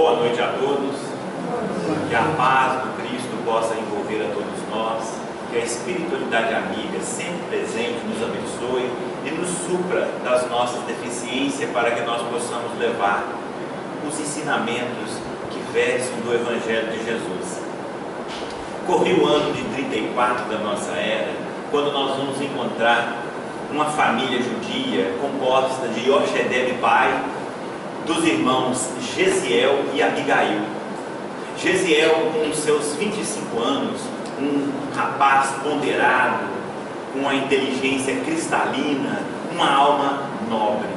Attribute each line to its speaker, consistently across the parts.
Speaker 1: Boa noite a todos, que a paz do Cristo possa envolver a todos nós, que a espiritualidade amiga sempre presente nos abençoe e nos supra das nossas deficiências para que nós possamos levar os ensinamentos que versam do Evangelho de Jesus. Correu o ano de 34 da nossa era, quando nós vamos encontrar uma família judia composta de Yoshedeb pai, dos irmãos Gesiel e Abigail. Gesiel, com seus 25 anos, um rapaz ponderado, com uma inteligência cristalina, uma alma nobre.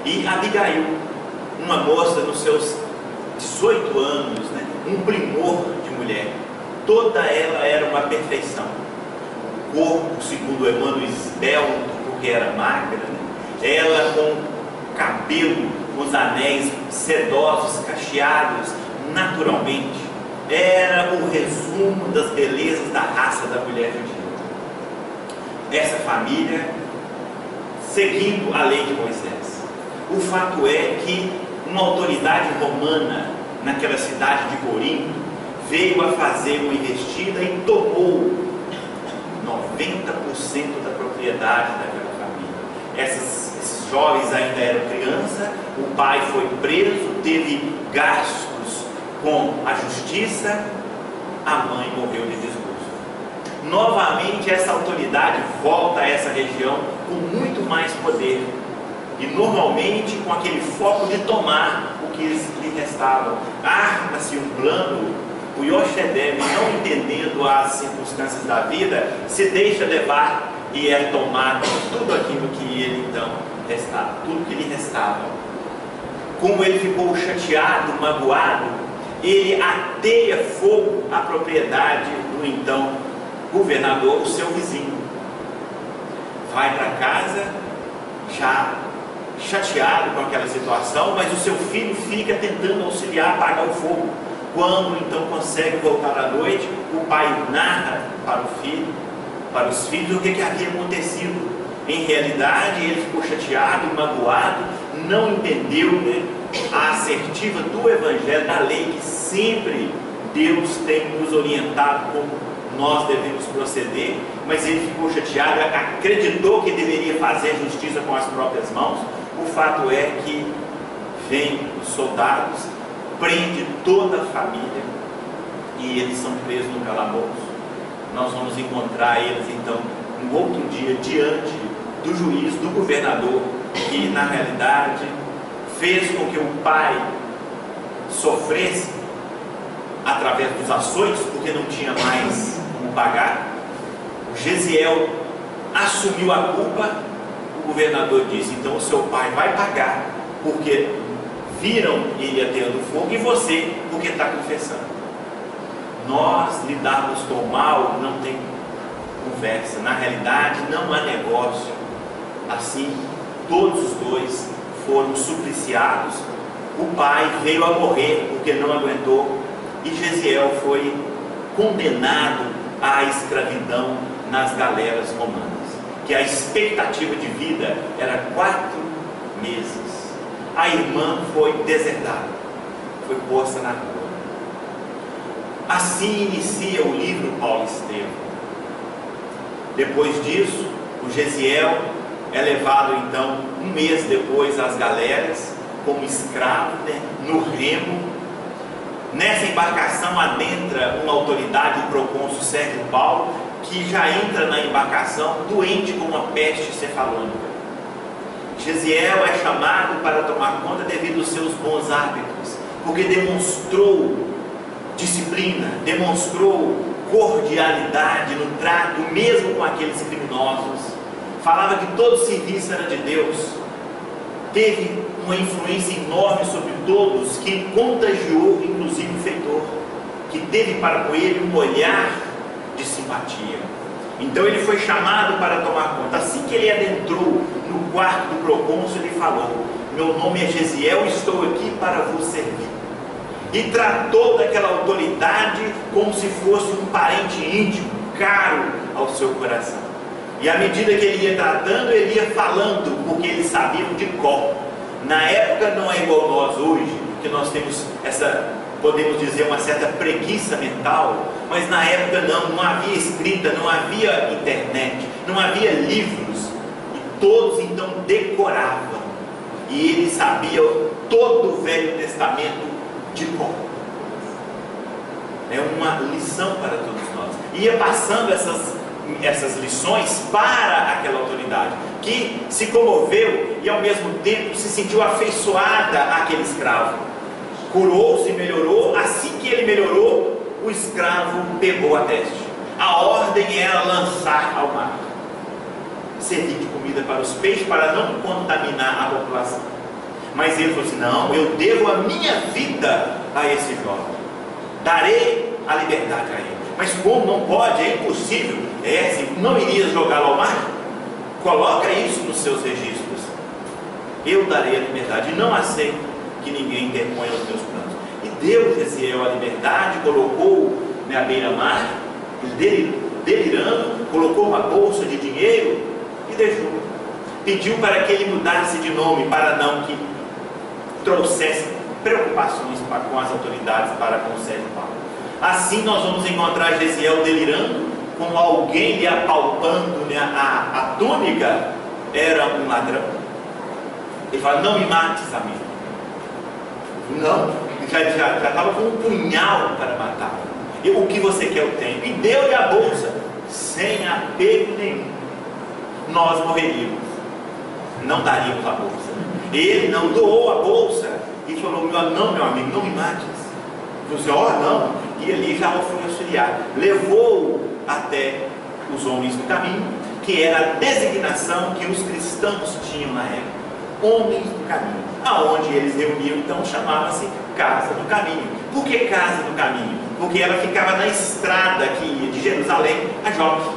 Speaker 1: E Abigail, uma moça nos seus 18 anos, um primor de mulher. Toda ela era uma perfeição. O corpo, segundo Emmanuel, esbelto, porque era magra. Ela com cabelo, os anéis sedosos, cacheados, naturalmente. Era o resumo das belezas da raça da mulher judia. Essa família, seguindo a lei de Moisés. O fato é que uma autoridade romana, naquela cidade de Corinto, veio a fazer uma investida e tomou 90% da propriedade daquela família. Esses jovens ainda eram crianças, o pai foi preso, teve gastos com a justiça, a mãe morreu de desgosto. Novamente essa autoridade volta a essa região com muito mais poder e normalmente com aquele foco de tomar o que lhe restava. Arma-se um plano. O Yoshedeb, não entendendo as circunstâncias da vida, se deixa levar e é tomado tudo aquilo que ele então restava, tudo que lhe restava. Como ele ficou chateado, magoado, ele ateia fogo à propriedade do então governador, o seu vizinho. Vai para casa já chateado com aquela situação, mas o seu filho fica tentando auxiliar a apagar o fogo. Quando então consegue voltar à noite, o pai narra para o filho, para os filhos, o que havia acontecido. Em realidade, ele ficou chateado, magoado, não entendeu a assertiva do Evangelho, da lei, que sempre Deus tem nos orientado como nós devemos proceder, mas ele ficou chateado, acreditou que deveria fazer justiça com as próprias mãos. O fato é que vem os soldados, prende toda a família e eles são presos no calabouço. Nós vamos encontrar eles então um outro dia diante do juiz, do governador, que na realidade fez com que o pai sofresse através dos açoites, porque não tinha mais como pagar. O Gesiel assumiu a culpa. O governador disse: então o seu pai vai pagar, porque viram ele ateando fogo, e você, porque está confessando. Nós lidarmos com o mal não tem conversa, na realidade não há negócio. Assim, todos os dois foram supliciados. O pai veio a morrer porque não aguentou, e Gesiel foi condenado à escravidão nas galeras romanas, que a expectativa de vida era 4 meses. A irmã foi desertada, foi posta na rua. Assim inicia o livro Paulo Estevão. Depois disso, o Gesiel é levado então 1 mês depois às galeras, como escravo, no remo. Nessa embarcação adentra uma autoridade, o procônsul Sérgio Paulo, que já entra na embarcação doente com uma peste cefalônica. Gesiel é chamado para tomar conta devido aos seus bons hábitos, porque demonstrou disciplina, demonstrou cordialidade no trato, mesmo com aqueles criminosos. Falava que todo serviço era de Deus. Teve uma influência enorme sobre todos, que contagiou inclusive o feitor, que teve para com ele um olhar de simpatia. Então ele foi chamado para tomar conta. Assim que ele adentrou no quarto do procônsul, ele falou: meu nome é Gesiel, estou aqui para vos servir. E tratou daquela autoridade como se fosse um parente íntimo, caro ao seu coração. E à medida que ele ia tratando, ele ia falando, porque eles sabiam de cor. Na época não é igual nós hoje, que nós temos essa, podemos dizer, uma certa preguiça mental, mas na época não havia escrita, não havia internet, não havia livros, e todos então decoravam, e eles sabiam todo o Velho Testamento de cor. É uma lição para todos nós. Ia passando essas lições para aquela autoridade, que se comoveu e ao mesmo tempo se sentiu afeiçoada àquele escravo. Curou-se e melhorou. Assim que ele melhorou, o escravo pegou a teste. A ordem era lançar ao mar, servir de comida para os peixes, para não contaminar a população. Mas ele falou assim: não, eu devo a minha vida a esse jovem, darei a liberdade a ele. Mas como não pode, é impossível, se não iria jogá-lo ao mar? Coloca isso nos seus registros. Eu darei a liberdade, e não aceito que ninguém interponha os meus planos. E deu Jesiel a liberdade, colocou à beira-mar, delirando, colocou uma bolsa de dinheiro e deixou. Pediu para que ele mudasse de nome, para não que trouxesse preocupações com as autoridades para com o Sérgio Paulo. Assim nós vamos encontrar Jesiel delirando, como alguém lhe apalpando a túnica, era um ladrão. Ele fala: não me mates, amigo. Não, já estava com um punhal para matar. E o que você quer eu tenho. E deu-lhe a bolsa, sem apego nenhum. Nós morreríamos, não daríamos a bolsa. Ele não doou a bolsa e falou: não, meu amigo, não me mates. Ele falou assim: não. E ali já foi auxiliar. Levou até os homens do caminho, que era a designação que os cristãos tinham na época. Homens do caminho, aonde eles reuniam, então chamava-se Casa do Caminho. Por que Casa do Caminho? Porque ela ficava na estrada que ia de Jerusalém a Jope.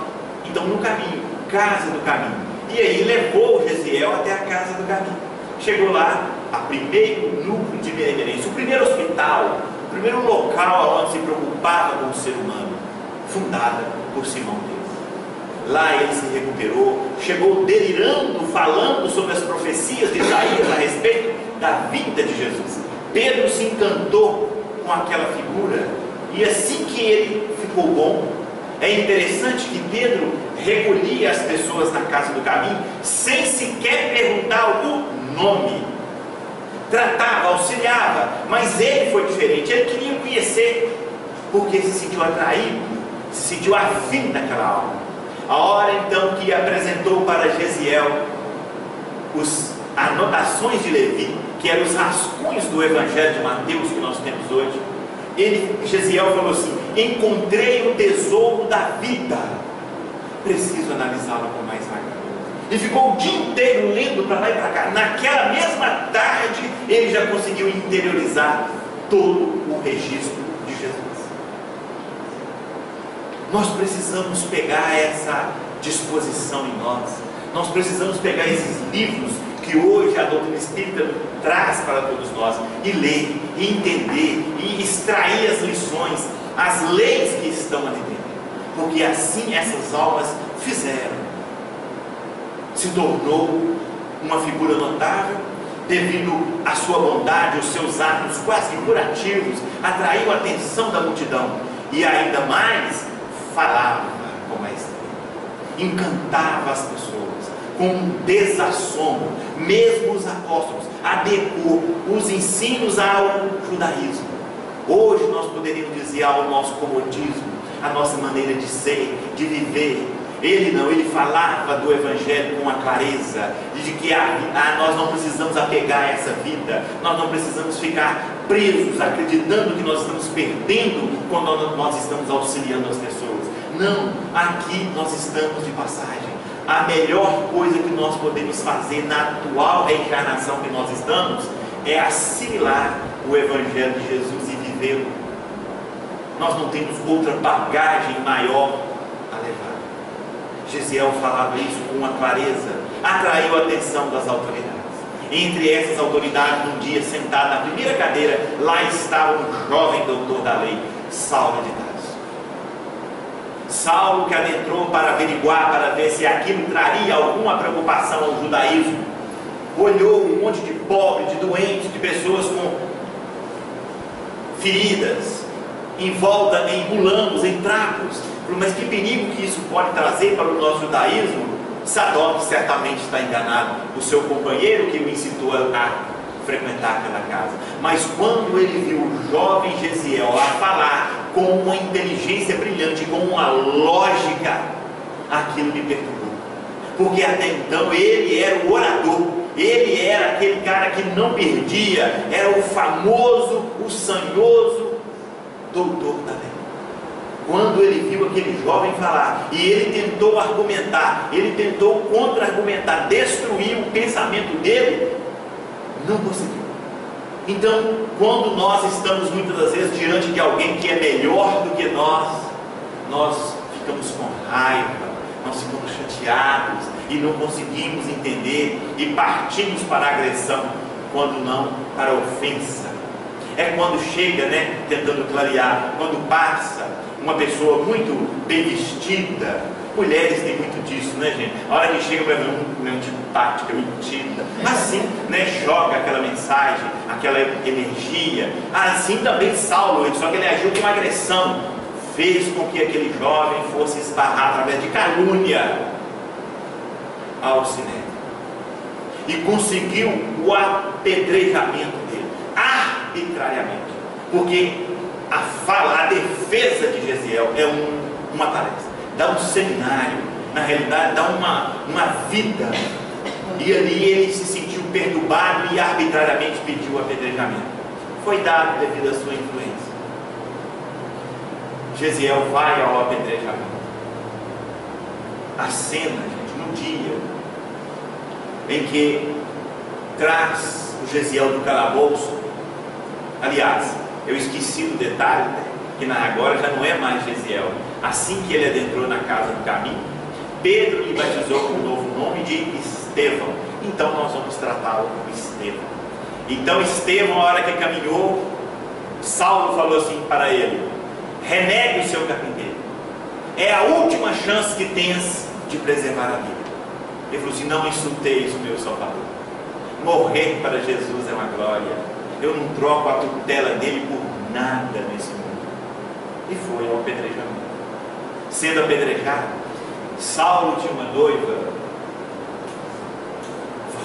Speaker 1: Então no caminho, Casa do Caminho. E aí levou Jesiel até a Casa do Caminho. Chegou lá, a primeiro núcleo de benemerência, o primeiro hospital, o primeiro local onde se preocupava com o ser humano, fundada por Simão Pedro. Lá ele se recuperou, chegou delirando, falando sobre as profecias de Isaías a respeito da vinda de Jesus. Pedro se encantou com aquela figura, e assim que ele ficou bom, é interessante que Pedro recolhia as pessoas na Casa do Caminho sem sequer perguntar o nome. Tratava, auxiliava, mas ele foi diferente. Ele queria conhecer, porque se sentiu atraído, se sentiu afim daquela alma. A hora então que apresentou para Jesiel as anotações de Levi, que eram os rascunhos do Evangelho de Mateus que nós temos hoje, Jesiel falou assim: encontrei o tesouro da vida, preciso analisá-lo com mais vaga. E ficou o dia inteiro lendo para lá e para cá. Naquela mesma tarde ele já conseguiu interiorizar todo o registro de Jesus. Nós precisamos pegar essa disposição em nós. Nós precisamos pegar esses livros que hoje a doutrina espírita traz para todos nós, e ler, e entender, e extrair as lições, as leis que estão ali dentro. Porque assim essas almas fizeram. Se tornou uma figura notável, devido à sua bondade, os seus atos quase curativos, atraiu a atenção da multidão, e ainda mais falava com maestria, encantava as pessoas com um desassombro. Mesmo os apóstolos adequou os ensinos ao judaísmo. Hoje nós poderíamos dizer ao nosso comodismo, a nossa maneira de ser, de viver. Ele não, ele falava do Evangelho com a clareza de que nós não precisamos apegar a essa vida, nós não precisamos ficar presos, acreditando que nós estamos perdendo quando nós estamos auxiliando as pessoas. Não, aqui nós estamos de passagem. A melhor coisa que nós podemos fazer na atual reencarnação que nós estamos é assimilar o Evangelho de Jesus e vivê-lo. Nós não temos outra bagagem maior a levar. Jesiel falava isso com uma clareza, atraiu a atenção das autoridades. Entre essas autoridades, um dia sentado na primeira cadeira, lá estava um jovem doutor da lei, Saulo de Tarso. Saulo, que adentrou para averiguar, para ver se aquilo traria alguma preocupação ao judaísmo, olhou um monte de pobres, de doentes, de pessoas com feridas, envolta em mulambos, em trapos. Mas que perigo que isso pode trazer para o nosso judaísmo? Sadoc certamente está enganado, o seu companheiro que o incitou a frequentar aquela casa. Mas quando ele viu o jovem Gesiel a falar com uma inteligência brilhante, com uma lógica, aquilo me perturbou. Porque até então ele era o orador, ele era aquele cara que não perdia, era o famoso, o sanhoso doutor da lei. Quando ele viu aquele jovem falar, e ele tentou argumentar, ele tentou contra-argumentar, destruir o pensamento dele, não conseguiu. Então, quando nós estamos muitas das vezes diante de alguém que é melhor do que nós ficamos com raiva, nós ficamos chateados e não conseguimos entender e partimos para a agressão, quando não para a ofensa. É quando chega, tentando clarear, quando passa uma pessoa muito bem vestida. Mulheres têm muito disso, gente? A hora que chega para mim, antipática, mentira, assim, joga aquela mensagem, aquela energia. Assim também Saulo, só que ele agiu com agressão, fez com que aquele jovem fosse esbarrar através de calúnia ao Sinédrio e conseguiu o apedrejamento dele, arbitrariamente, porque a defesa de Gesiel é uma tarefa, dá um seminário, na realidade dá uma vida, e ali ele se sentiu perturbado e arbitrariamente pediu o apedrejamento. Foi dado devido à sua influência. Gesiel vai ao apedrejamento. A cena, gente, no dia em que traz o Gesiel do calabouço. Aliás, eu esqueci do detalhe, que agora já não é mais Gesiel. Assim que ele adentrou na casa do caminho, Pedro lhe batizou com o novo nome de Estevão. Então nós vamos tratá-lo como Estevão. Então Estevão, a hora que caminhou, Saulo falou assim para ele: renegue o seu carpinteiro, é a última chance que tens de preservar a vida. Ele falou assim: não insulteis o meu Salvador. Morrer para Jesus é uma glória. Eu não troco a tutela dele por nada nesse mundo. E foi ao apedrejamento. Sendo apedrejado, Saulo tinha uma noiva,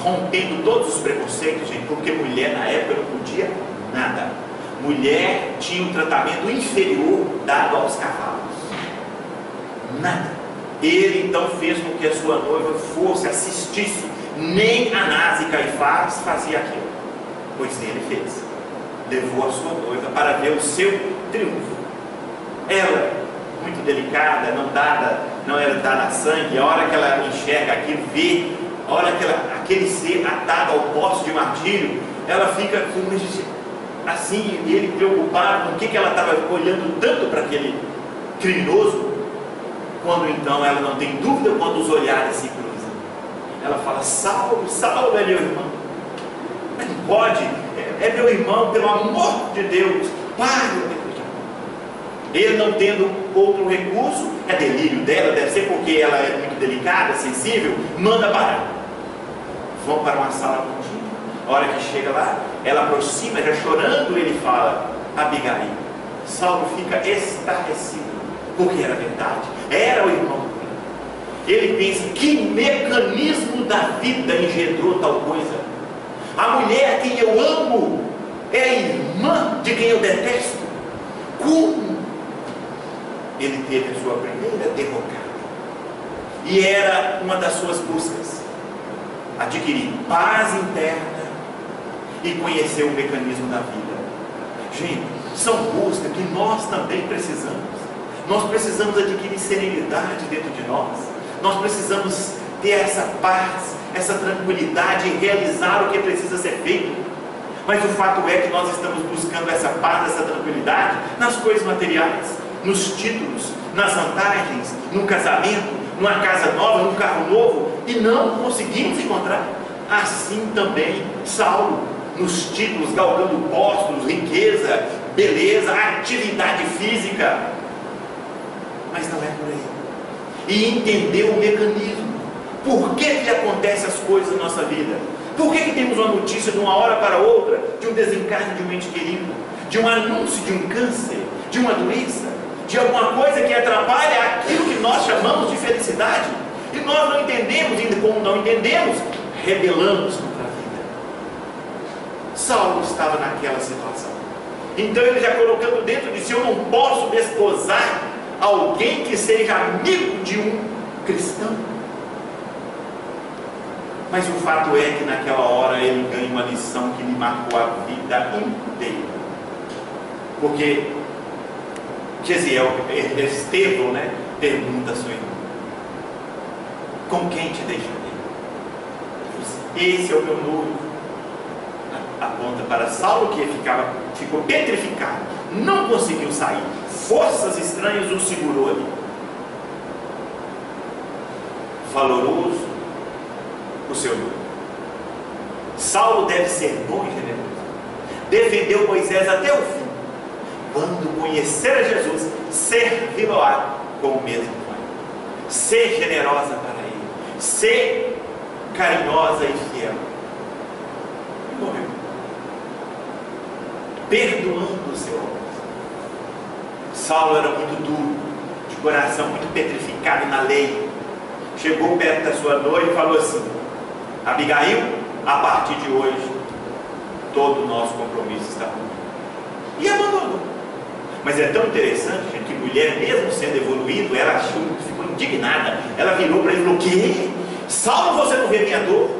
Speaker 1: rompendo todos os preconceitos, gente, porque mulher na época não podia nada. Mulher tinha um tratamento inferior dado aos cavalos. Nada. Ele então fez com que a sua noiva fosse, assistisse. Nem Anás e Caifás fazia aquilo, pois ele fez. Levou a sua noiva para ver o seu triunfo. Ela, muito delicada, não era dada a sangue. A hora que ela enxerga aquilo, vê, a hora que aquele ser atado ao poço de martírio, ela fica assim, e ele preocupado com o que ela estava olhando tanto para aquele criminoso, quando então ela não tem dúvida quando os olhares se cruzam. Ela fala: Saulo, Saulo é meu irmão. Mas não pode, é meu irmão, pelo amor de Deus, pare. Ele não tendo outro recurso, é delírio dela, deve ser porque ela é muito delicada, sensível, manda parar. Vão para uma sala contínua. A hora que chega lá, ela aproxima, já chorando, ele fala: Abigail. Saulo fica estarrecido, porque era verdade, era o irmão dele. Ele pensa: que mecanismo da vida engendrou tal coisa? A mulher a quem eu amo é a irmã de quem eu detesto. Como? Ele teve a sua primeira derrocada, e era uma das suas buscas, adquirir paz interna e conhecer o mecanismo da vida. Gente, são buscas que nós também precisamos. Nós precisamos adquirir serenidade dentro de nós. Nós precisamos ter essa paz, essa tranquilidade e realizar o que precisa ser feito. Mas o fato é que nós estamos buscando essa paz, essa tranquilidade nas coisas materiais, nos títulos, nas vantagens, no casamento, numa casa nova, num carro novo, e não conseguimos encontrar. Assim também Saulo, nos títulos, galgando postos, riqueza, beleza, atividade física. Mas não é por aí. E entender o mecanismo. Por que acontecem as coisas na nossa vida? Por que temos uma notícia de uma hora para outra de um desencarne de um ente querido, de um anúncio de um câncer, de uma doença, de alguma coisa que atrapalha aquilo que nós chamamos de felicidade. E nós não entendemos, e como não entendemos, rebelamos contra a vida. Saulo estava naquela situação. Então ele já colocando dentro de si: eu não posso desposar alguém que seja amigo de um cristão. Mas o fato é que naquela hora ele ganha uma lição que lhe marcou a vida inteira. Porque Estevão, pergunta a sua irmã: com quem te deixarei? Esse é o meu noivo. Aponta para Saulo, que ficou petrificado, não conseguiu sair, forças estranhas o segurou ali. Valoroso o seu noivo. Saulo deve ser bom e generoso. Defendeu Moisés até o fim. Quando conhecer a Jesus, servi-lo-á com o mesmo pai. Ser generosa para ele, ser carinhosa e fiel. E morreu, perdoando o seu homem. Saulo era muito duro, de coração muito petrificado na lei. Chegou perto da sua noiva e falou assim: Abigail, a partir de hoje todo o nosso compromisso está cumprido. E abandonou. Mas é tão interessante, gente, que mulher, mesmo sendo evoluído, ela ficou indignada. Ela virou para ele e falou: o quê? Saulo, você não vê minha dor?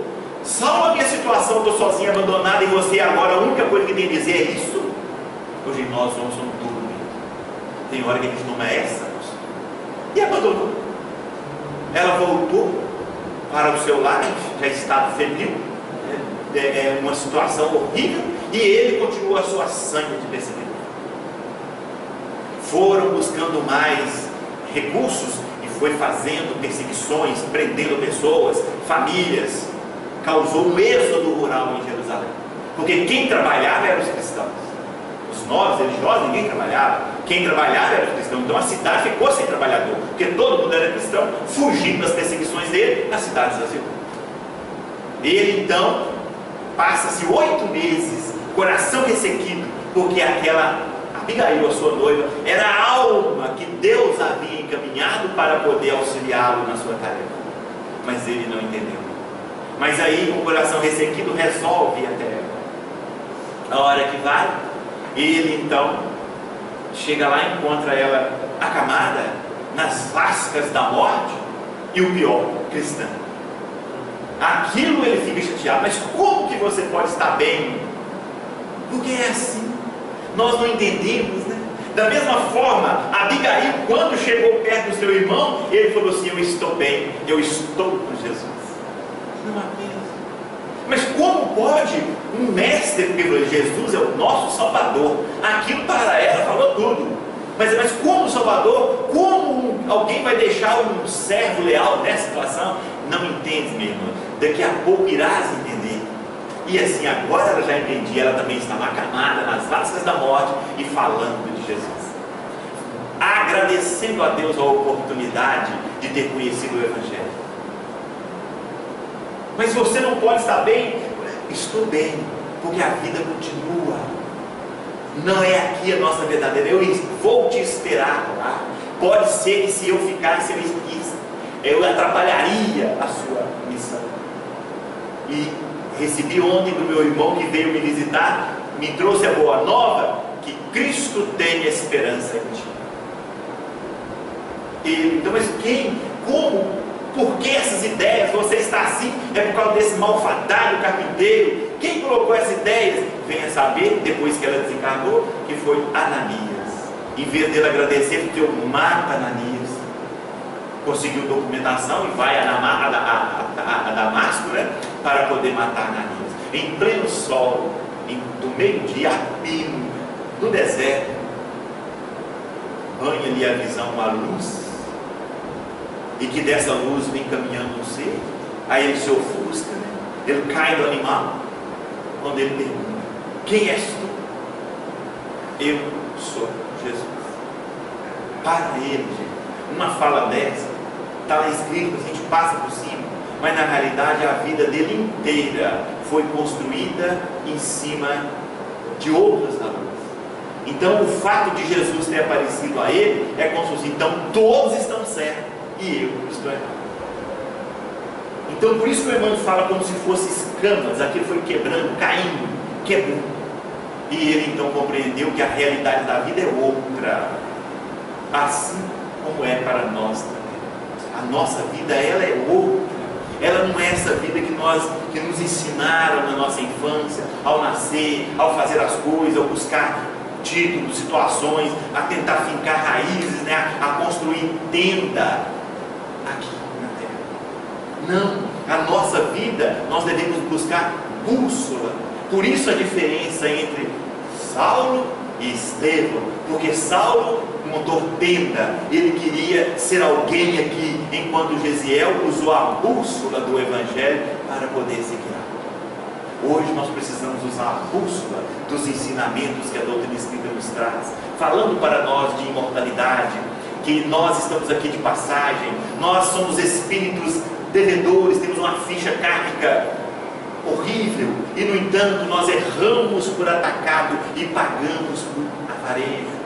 Speaker 1: Saulo, a minha situação, estou sozinha, abandonada, e você agora a única coisa que tem a dizer é isso? Hoje nós somos duros. Tem hora que a gente toma essa e abandonou. Ela voltou para o seu lar, já estava febril, uma situação horrível, e ele continuou a sua sanha de perseguidor. Foram buscando mais recursos e foi fazendo perseguições, prendendo pessoas, famílias. Causou um êxodo rural em Jerusalém, porque quem trabalhava eram os cristãos. Os novos religiosos, ninguém trabalhava. Quem trabalhava era os cristãos. Então a cidade ficou sem trabalhador, porque todo mundo era cristão, fugindo das perseguições dele nas cidades das irmãs. Ele então passa-se 8 meses, coração ressequido, porque aquela Abigail, a sua noiva, era a alma que Deus havia encaminhado para poder auxiliá-lo na sua tarefa. Mas ele não entendeu. Mas aí, com o coração ressequido, resolve ir até ela. A hora que vai, ele então chega lá e encontra ela acamada nas lascas da morte, e o pior, cristã. Aquilo ele fica chateado. Mas como que você pode estar bem? Porque é assim. Nós não entendemos, né? Da mesma forma, Abigail, quando chegou perto do seu irmão, ele falou assim: eu estou bem, eu estou com Jesus. Não apenas. Mas como pode um mestre, porque Jesus é o nosso Salvador, aquilo para ela falou tudo. Mas como Salvador, como alguém vai deixar um servo leal nessa situação? Não entende, meu irmão. Daqui a pouco irás entender. E assim, agora ela já entendia, ela também estava acamada nas lascas da morte e falando de Jesus, agradecendo a Deus a oportunidade de ter conhecido o Evangelho. Mas você não pode estar bem? Estou bem, porque a vida continua. Não é aqui a nossa verdadeira. Eu vou te esperar lá. Pode ser que se eu ficasse, eu atrapalharia a sua missão. E recebi ontem do meu irmão que veio me visitar, me trouxe a boa nova, que Cristo tem esperança em ti. Então, mas quem? Como? Por que essas ideias? Você está assim? É por causa desse malfadado carpinteiro? Quem colocou essas ideias? Venha saber, depois que ela desencarnou, que foi Ananias. Em vez dele agradecer, Deus mata Ananias. Conseguiu documentação e vai a Damasco, para poder matar Ananias. Em pleno sol, do meio-dia, a pino, no deserto, banha-lhe a visão uma luz, e que dessa luz vem caminhando um ser. Aí ele se ofusca, ele cai do animal, quando ele pergunta: quem és tu? Eu sou Jesus. Para ele, gente, uma fala dessa está lá escrito, a gente passa por cima, mas na realidade a vida dele inteira foi construída em cima de outras valores. Então o fato de Jesus ter aparecido a ele é como se fosse, então todos estão certos e eu estou errado. Então por isso que o Emmanuel fala como se fosse escamas, aquilo foi quebrando, caindo, quebrando. E ele então compreendeu que a realidade da vida é outra, assim como é para nós também. A nossa vida, ela é outra. Ela não é essa vida que nos ensinaram na nossa infância, ao nascer, ao fazer as coisas, ao buscar títulos, situações, a tentar fincar raízes, né? A construir tenda aqui na terra. Não, a nossa vida nós devemos buscar bússola. Por isso a diferença entre Saulo e Estevão, porque Saulo montou tenda, ele queria ser alguém aqui, enquanto Gesiel usou a bússola do Evangelho para poder se guiar. Hoje nós precisamos usar a bússola dos ensinamentos que a doutrina espírita nos traz, falando para nós de imortalidade, que nós estamos aqui de passagem, nós somos espíritos devedores, temos uma ficha kármica horrível, e no entanto nós erramos por atacado e pagamos por avarejo.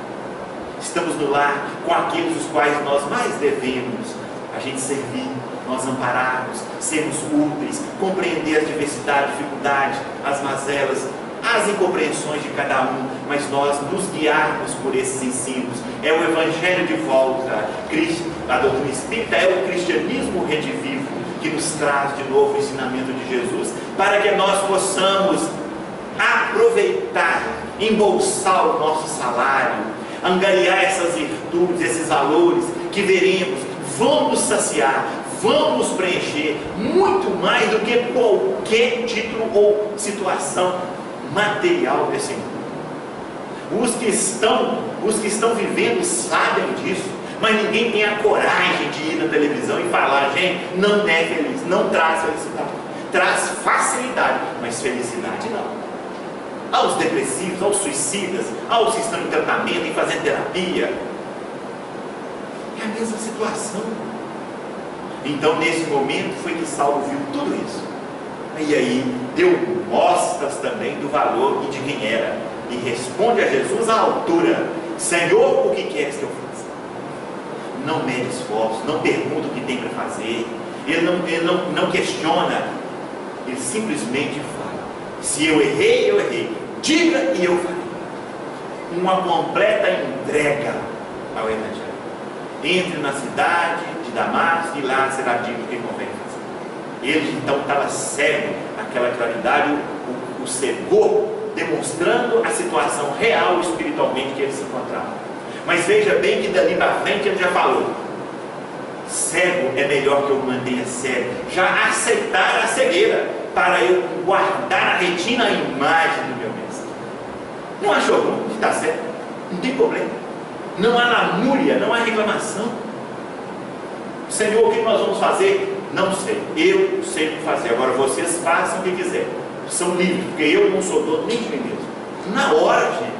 Speaker 1: Estamos no lar com aqueles os quais nós mais devemos a gente servir, nós ampararmos, sermos úteis, compreender as diversidades, dificuldades, as mazelas, as incompreensões de cada um, mas nós nos guiarmos por esses ensinos. É o Evangelho de volta. A doutrina espírita é o cristianismo redivivo que nos traz de novo o ensinamento de Jesus, para que nós possamos aproveitar, embolsar o nosso salário, angariar essas virtudes, esses valores que veremos, vão nos saciar, vão nos preencher muito mais do que qualquer título ou situação material desse mundo. Os que estão vivendo sabem disso, mas ninguém tem a coragem de ir na televisão e falar: gente, não é feliz, não traz felicidade, traz facilidade, mas felicidade não. Aos depressivos, aos suicidas, aos que estão em tratamento, em fazendo terapia, é a mesma situação. Então nesse momento foi que Saulo viu tudo isso, e aí deu mostras também do valor e de quem era, e responde a Jesus à altura: Senhor, o que queres que eu faça? Não mede esforço, não pergunta o que tem para fazer, ele não questiona, ele simplesmente fala: se eu errei, diga e eu farei. Uma completa entrega ao Evangelho. Entre na cidade de Damasco e lá será dito o que convém fazer. Ele então estava cego, aquela claridade o cegou, demonstrando a situação real espiritualmente que ele se encontrava. Mas veja bem que dali para frente ele já falou: cego é melhor que eu mantenha cego. Já aceitar a cegueira, para eu guardar a retina a imagem do meu mestre. Não achou ruim? Está certo, não tem problema, não há lamúria, não há reclamação. Senhor, o que nós vamos fazer? Não sei, eu sei o que fazer, agora vocês façam o que quiserem, são livres, porque eu não sou dono nem de mim mesmo. Na hora, gente,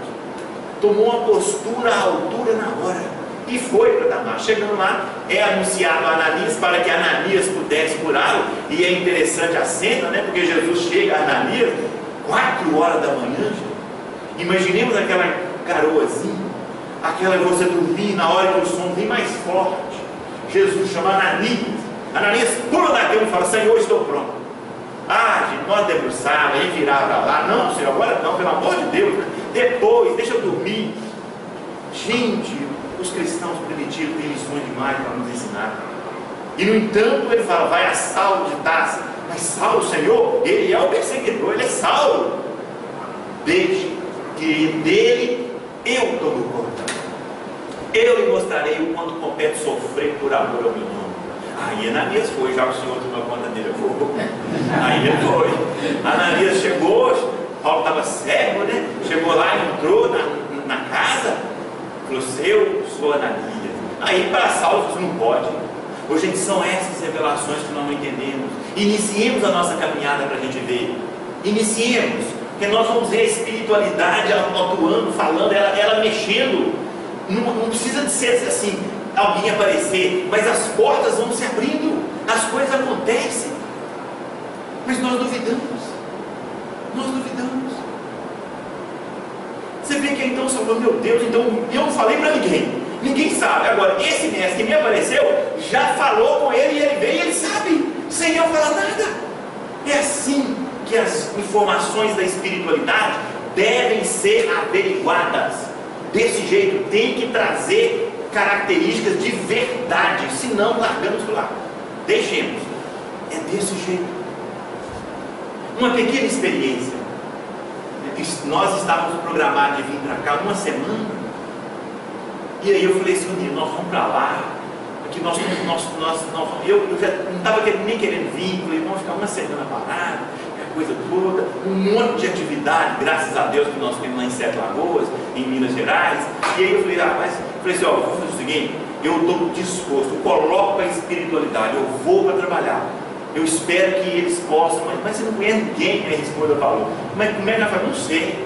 Speaker 1: tomou uma postura à altura na hora, e foi para Damasco. Chegando lá, é anunciado a Ananias para que Ananias pudesse curá-lo. E é interessante a cena, né? Porque Jesus chega a Ananias 4 horas da manhã, gente. Imaginemos aquela garoazinha, aquela você dormir na hora que o som vem mais forte. Jesus chama Ananias pula da cama e fala: Senhor, estou pronto. Ah, gente, nós debruçava, aí virava para lá: não, Senhor, agora não, pelo amor de Deus, depois, deixa eu dormir. Gente, os cristãos primitivos têm lições demais para nos ensinar. E no entanto ele fala: vai a Saulo de Tarso. Mas Saulo, Senhor, ele é o perseguidor, ele é Saulo. Deixe que dele eu tomo conta. Eu lhe mostrarei o quanto compete sofrer por amor ao meu nome. Aí Ananias foi, já o Senhor tomou conta dele, eu vou. Aí ele foi. Ananias chegou, Paulo estava cego, né? Chegou lá, entrou na casa, falou: eu sou Ananias. Aí para Saulo, você não pode. Hoje, gente, são essas revelações que nós não entendemos. Iniciemos a nossa caminhada para a gente ver. Iniciemos, porque nós vamos ver a espiritualidade atuando, falando, ela mexendo. Não precisa de ser assim, alguém aparecer, mas as portas vão se abrindo, as coisas acontecem. Mas nós duvidamos. Você vê que então você falou, meu Deus, então eu não falei para ninguém. Ninguém sabe. Agora, esse mestre que me apareceu, já falou com ele e ele veio e ele sabe, sem eu falar nada. É assim que as informações da espiritualidade devem ser averiguadas. Desse jeito, tem que trazer características de verdade, senão largamos do lado. Deixemos. É desse jeito. Uma pequena experiência. Nós estávamos programados de vir para cá uma semana. E aí eu falei assim, nós vamos para lá. Aqui eu já não estava nem querendo vir. Falei, vamos ficar uma semana parado, coisa toda, um monte de atividade, graças a Deus que nós temos lá em Sete Lagoas, em Minas Gerais. E aí eu falei, falei assim, vou fazer o seguinte, eu estou disposto, eu coloco a espiritualidade, eu vou para trabalhar. Eu espero que eles possam, mas você não conhece ninguém, minha esposa falou. Mas como é que ela falou? Não sei,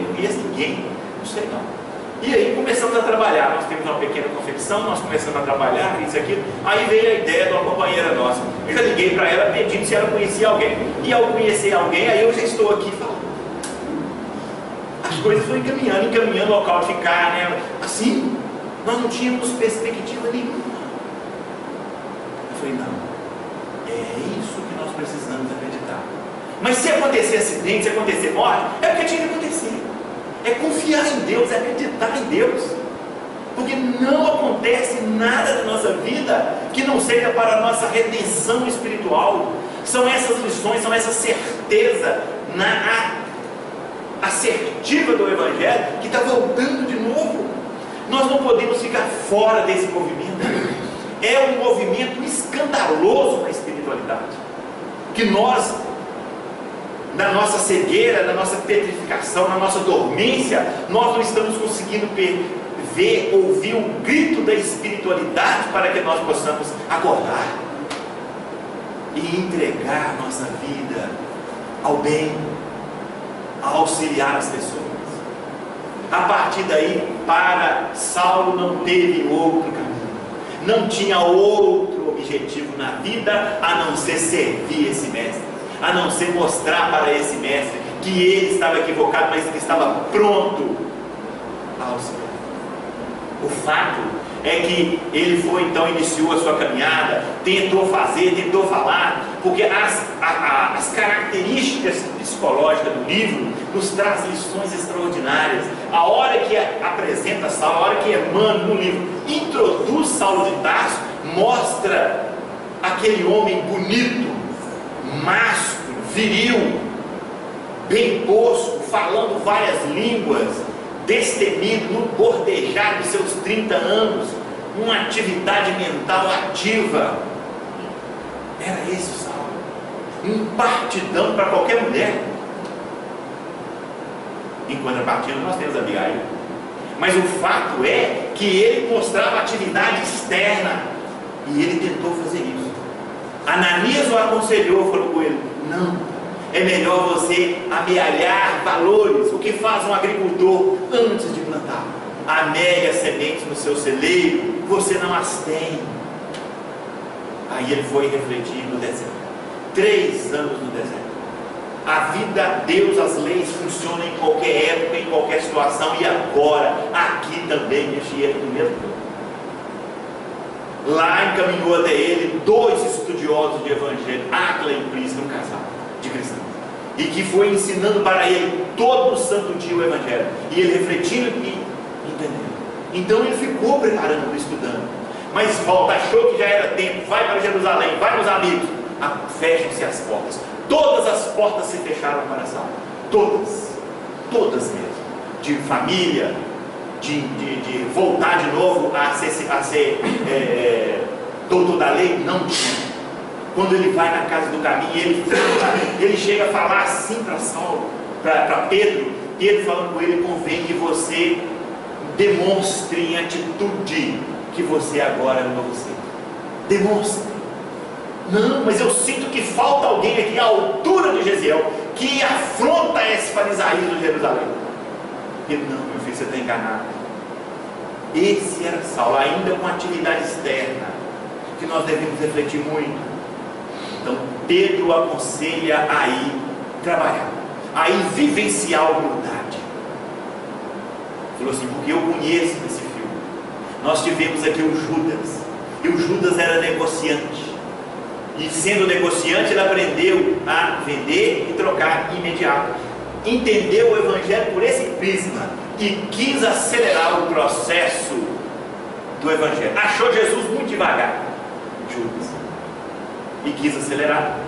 Speaker 1: não conheço ninguém, não sei não. E aí começamos a trabalhar, nós temos uma pequena confecção, nós começamos a trabalhar, isso aqui. Aí veio a ideia de uma companheira nossa. Eu já liguei para ela pedindo se ela conhecia alguém. E ao conhecer alguém, aí eu já estou aqui falando. As coisas foram encaminhando o local de ficar, né? Assim, nós não tínhamos perspectiva nenhuma. Eu falei, não. É isso que nós precisamos acreditar. Mas se acontecer acidente, se acontecer morte, é porque tinha que acontecer. É confiar em Deus, é acreditar em Deus. Porque não acontece nada na nossa vida que não seja para a nossa redenção espiritual. São essas lições, são essa certeza assertiva do Evangelho que está voltando de novo. Nós não podemos ficar fora desse movimento. É um movimento escandaloso na espiritualidade, que nós, na nossa cegueira, na nossa petrificação, na nossa dormência, nós não estamos conseguindo ver, ouvir o grito da espiritualidade para que nós possamos acordar e entregar nossa vida ao bem, a auxiliar as pessoas. A partir daí, para Saulo não teve outro caminho. Não tinha outro objetivo na vida a não ser servir esse mestre, a não ser mostrar para esse mestre que ele estava equivocado, mas que estava pronto a auxiliar. O fato é que ele foi, então, iniciou a sua caminhada, tentou fazer, tentou falar, porque as características psicológicas do livro nos traz lições extraordinárias. A hora que apresenta Saulo, a hora que Emmanuel no livro introduz Saulo de Tarso, mostra aquele homem bonito, másculo, viril, bem posto, falando várias línguas, destemido, no bordejar dos seus 30 anos, uma atividade mental ativa. Era esse o Saulo, um partidão para qualquer mulher. Em contrapartida, nós temos Abigail. Mas o fato é que ele mostrava atividade externa e ele tentou fazer isso. Ananias o aconselhou, falou com ele: não, é melhor você amealhar valores. O que faz um agricultor antes de plantar? Amealha sementes no seu celeiro, você não as tem. Aí ele foi refletir no deserto. 3 anos no deserto. A vida, Deus, as leis funcionam em qualquer época, em qualquer situação, e agora, aqui também, neste erro do mesmo tempo. Lá encaminhou até ele 2 estudiosos de evangelho, Áquila e Prisca, um casal de cristãos, e que foi ensinando para ele todo o santo dia o evangelho, e ele refletindo e entendendo. Então ele ficou preparando, estudando, mas volta, achou que já era tempo, vai para Jerusalém, vai com os amigos, fecham-se as portas. Todas as portas se fecharam para Saulo, todas mesmo, de família, de voltar de novo a ser doutor da lei, não tinha. Quando ele vai na casa do caminho, ele chega a falar assim para Saulo, para Pedro falando com ele: convém que você demonstre em atitude que você agora é um novo ser. Demonstre. Não, mas eu sinto que falta alguém aqui à altura de Gesiel, que afronta esse farisaísmo de Jerusalém. Ele: não, meu filho, você está enganado. Esse era Saulo, ainda com atividade externa, que nós devemos refletir muito. Então Pedro aconselha a ir trabalhar, a ir vivenciar a humildade. Falou assim: porque eu conheço esse filme. Nós tivemos aqui o Judas, e o Judas era negociante, e sendo negociante ele aprendeu a vender e trocar imediato. Entendeu o Evangelho por esse prisma e quis acelerar o processo do Evangelho. Achou Jesus muito devagar, Judas, e quis acelerar.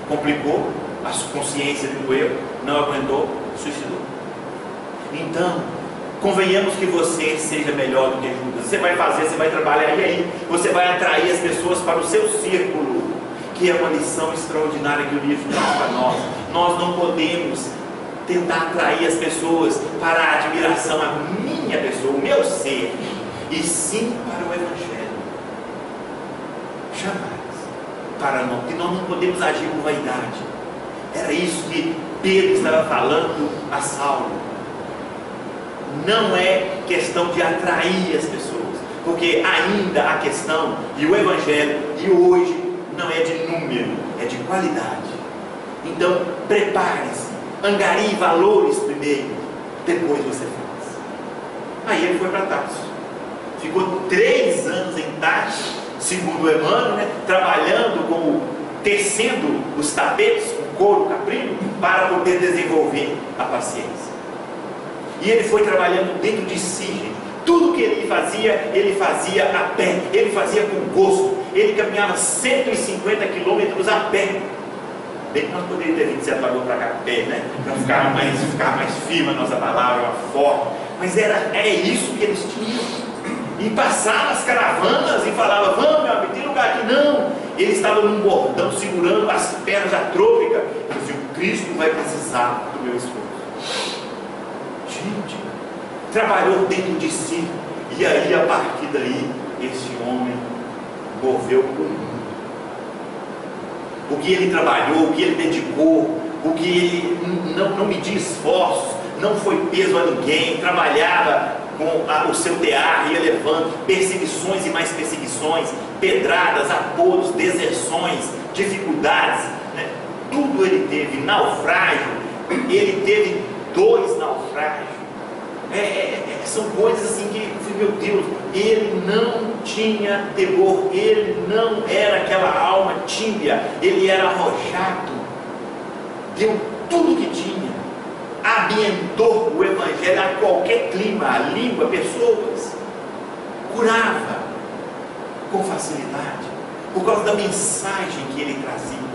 Speaker 1: Complicou, a consciência doeu, não aguentou, suicidou. Então, convenhamos que você seja melhor do que Judas. Você vai fazer, você vai trabalhar, e aí você vai atrair as pessoas para o seu círculo, que é uma lição extraordinária que o livro traz para nós. Nós não podemos tentar atrair as pessoas para a admiração à minha pessoa, o meu ser, e sim para o Evangelho. Jamais. Porque nós não podemos agir com vaidade. Era isso que Pedro estava falando a Saulo. Não é questão de atrair as pessoas, porque ainda a questão, e o Evangelho, e hoje, não é de número, é de qualidade. Então, prepare-se, angarie valores primeiro, depois você faz. Aí ele foi para Tarso, ficou 3 anos em Tarso, segundo o Emmanuel, trabalhando tecendo os tapetes com couro caprino, para poder desenvolver a paciência. E ele foi trabalhando dentro de si, gente. Tudo que ele fazia a pé, ele fazia com gosto. Ele caminhava 150 quilômetros a pé. Bem que nós poderíamos ter vindo de Sertagão para cá a pé, né? Para ficar mais firme a nossa palavra, mais forte. Mas é isso que eles tinham. E passavam as caravanas e falavam: vamos, meu amigo, tem lugar aqui. Não, ele estava num bordão segurando as pernas atrôpicas. Ele disse: o Cristo vai precisar do meu esforço. Gente, trabalhou dentro de si. E aí, a partir daí, esse homem moveu o mundo. O que ele trabalhou, o que ele dedicou, o que ele não media esforços, não foi peso a ninguém, trabalhava com o seu tear, ia levando perseguições e mais perseguições, pedradas, apodos, deserções, dificuldades, né? Tudo ele teve. Naufrágio, ele teve 2 naufrágios. São coisas assim que, meu Deus, ele não tinha temor, ele não era aquela alma tíbia, ele era arrojado, deu tudo que tinha, ambientou o Evangelho a qualquer clima, a língua, pessoas, curava com facilidade, por causa da mensagem que ele trazia.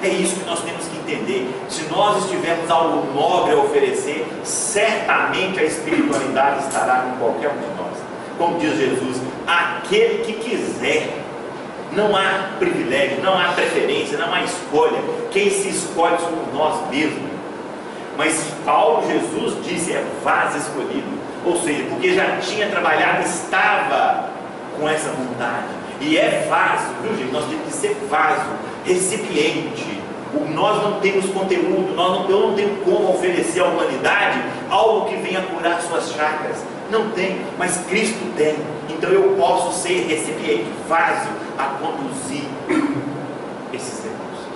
Speaker 1: É isso que nós temos que entender. Se nós tivermos algo nobre a oferecer, certamente a espiritualidade estará em qualquer um de nós. Como diz Jesus: aquele que quiser. Não há privilégio, não há preferência, não há escolha. Quem se escolhe somos nós mesmos. Mas Paulo, Jesus disse: é vaso escolhido. Ou seja, porque já tinha trabalhado, estava com essa vontade. E é vaso, viu, gente? Nós temos que ser vaso, recipiente. Nós não temos conteúdo, eu não tenho como oferecer à humanidade algo que venha curar suas chagas. Não tem, mas Cristo tem. Então eu posso ser recipiente, vaso, a conduzir esses recursos.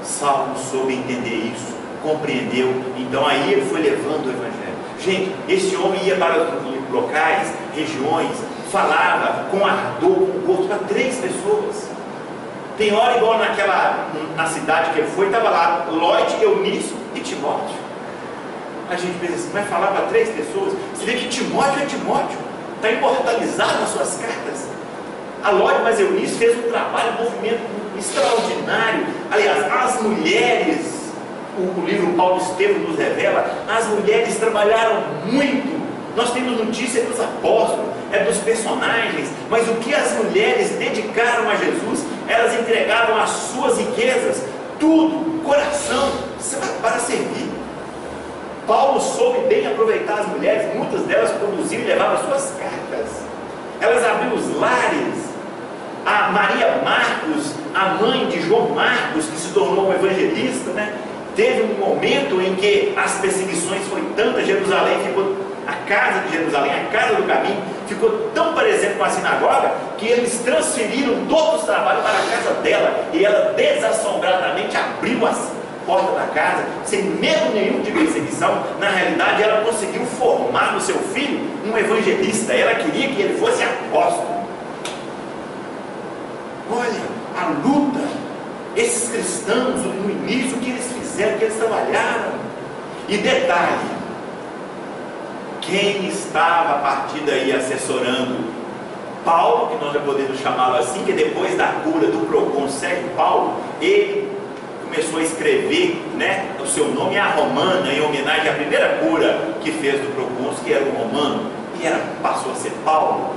Speaker 1: Saulo soube entender isso, compreendeu. Então aí ele foi levando o Evangelho. Gente, esse homem ia para locais, regiões, falava com ardor, com gosto para 3 pessoas. Tem hora igual na cidade que ele foi, estava lá Lloyd, Eunice e Timóteo. A gente pensa assim: vai falar para 3 pessoas? Você vê que Timóteo é Timóteo, está imortalizado nas suas cartas. A Lloyd, mas Eunice fez um trabalho, um movimento extraordinário. Aliás, as mulheres, o livro Paulo Estevam nos revela, as mulheres trabalharam muito. Nós temos notícia dos apóstolos, dos personagens, mas o que as mulheres dedicaram a Jesus, elas entregavam as suas riquezas, tudo, coração, para servir. Paulo soube bem aproveitar as mulheres, muitas delas produziam e levavam suas cartas. Elas abriam os lares. A Maria Marcos, a mãe de João Marcos, que se tornou um evangelista, né? Teve um momento em que as perseguições foram tantas, Jerusalém ficou, a casa de Jerusalém, a casa do caminho, ficou tão parecendo com a sinagoga, que eles transferiram todos os trabalhos para a casa dela, e ela desassombradamente abriu porta da casa, sem medo nenhum de perseguição. Na realidade, ela conseguiu formar no seu filho um evangelista. Ela queria que ele fosse apóstolo. Olha a luta, esses cristãos no início, o que eles fizeram, o que eles trabalharam. E detalhe, quem estava a partir daí assessorando Paulo, que nós já podemos chamá-lo assim, que depois da cura do procônsul Paulo, ele começou a escrever, né, o seu nome a Romana, em homenagem à primeira cura que fez do procônsul, que era o romano, e passou a ser Paulo.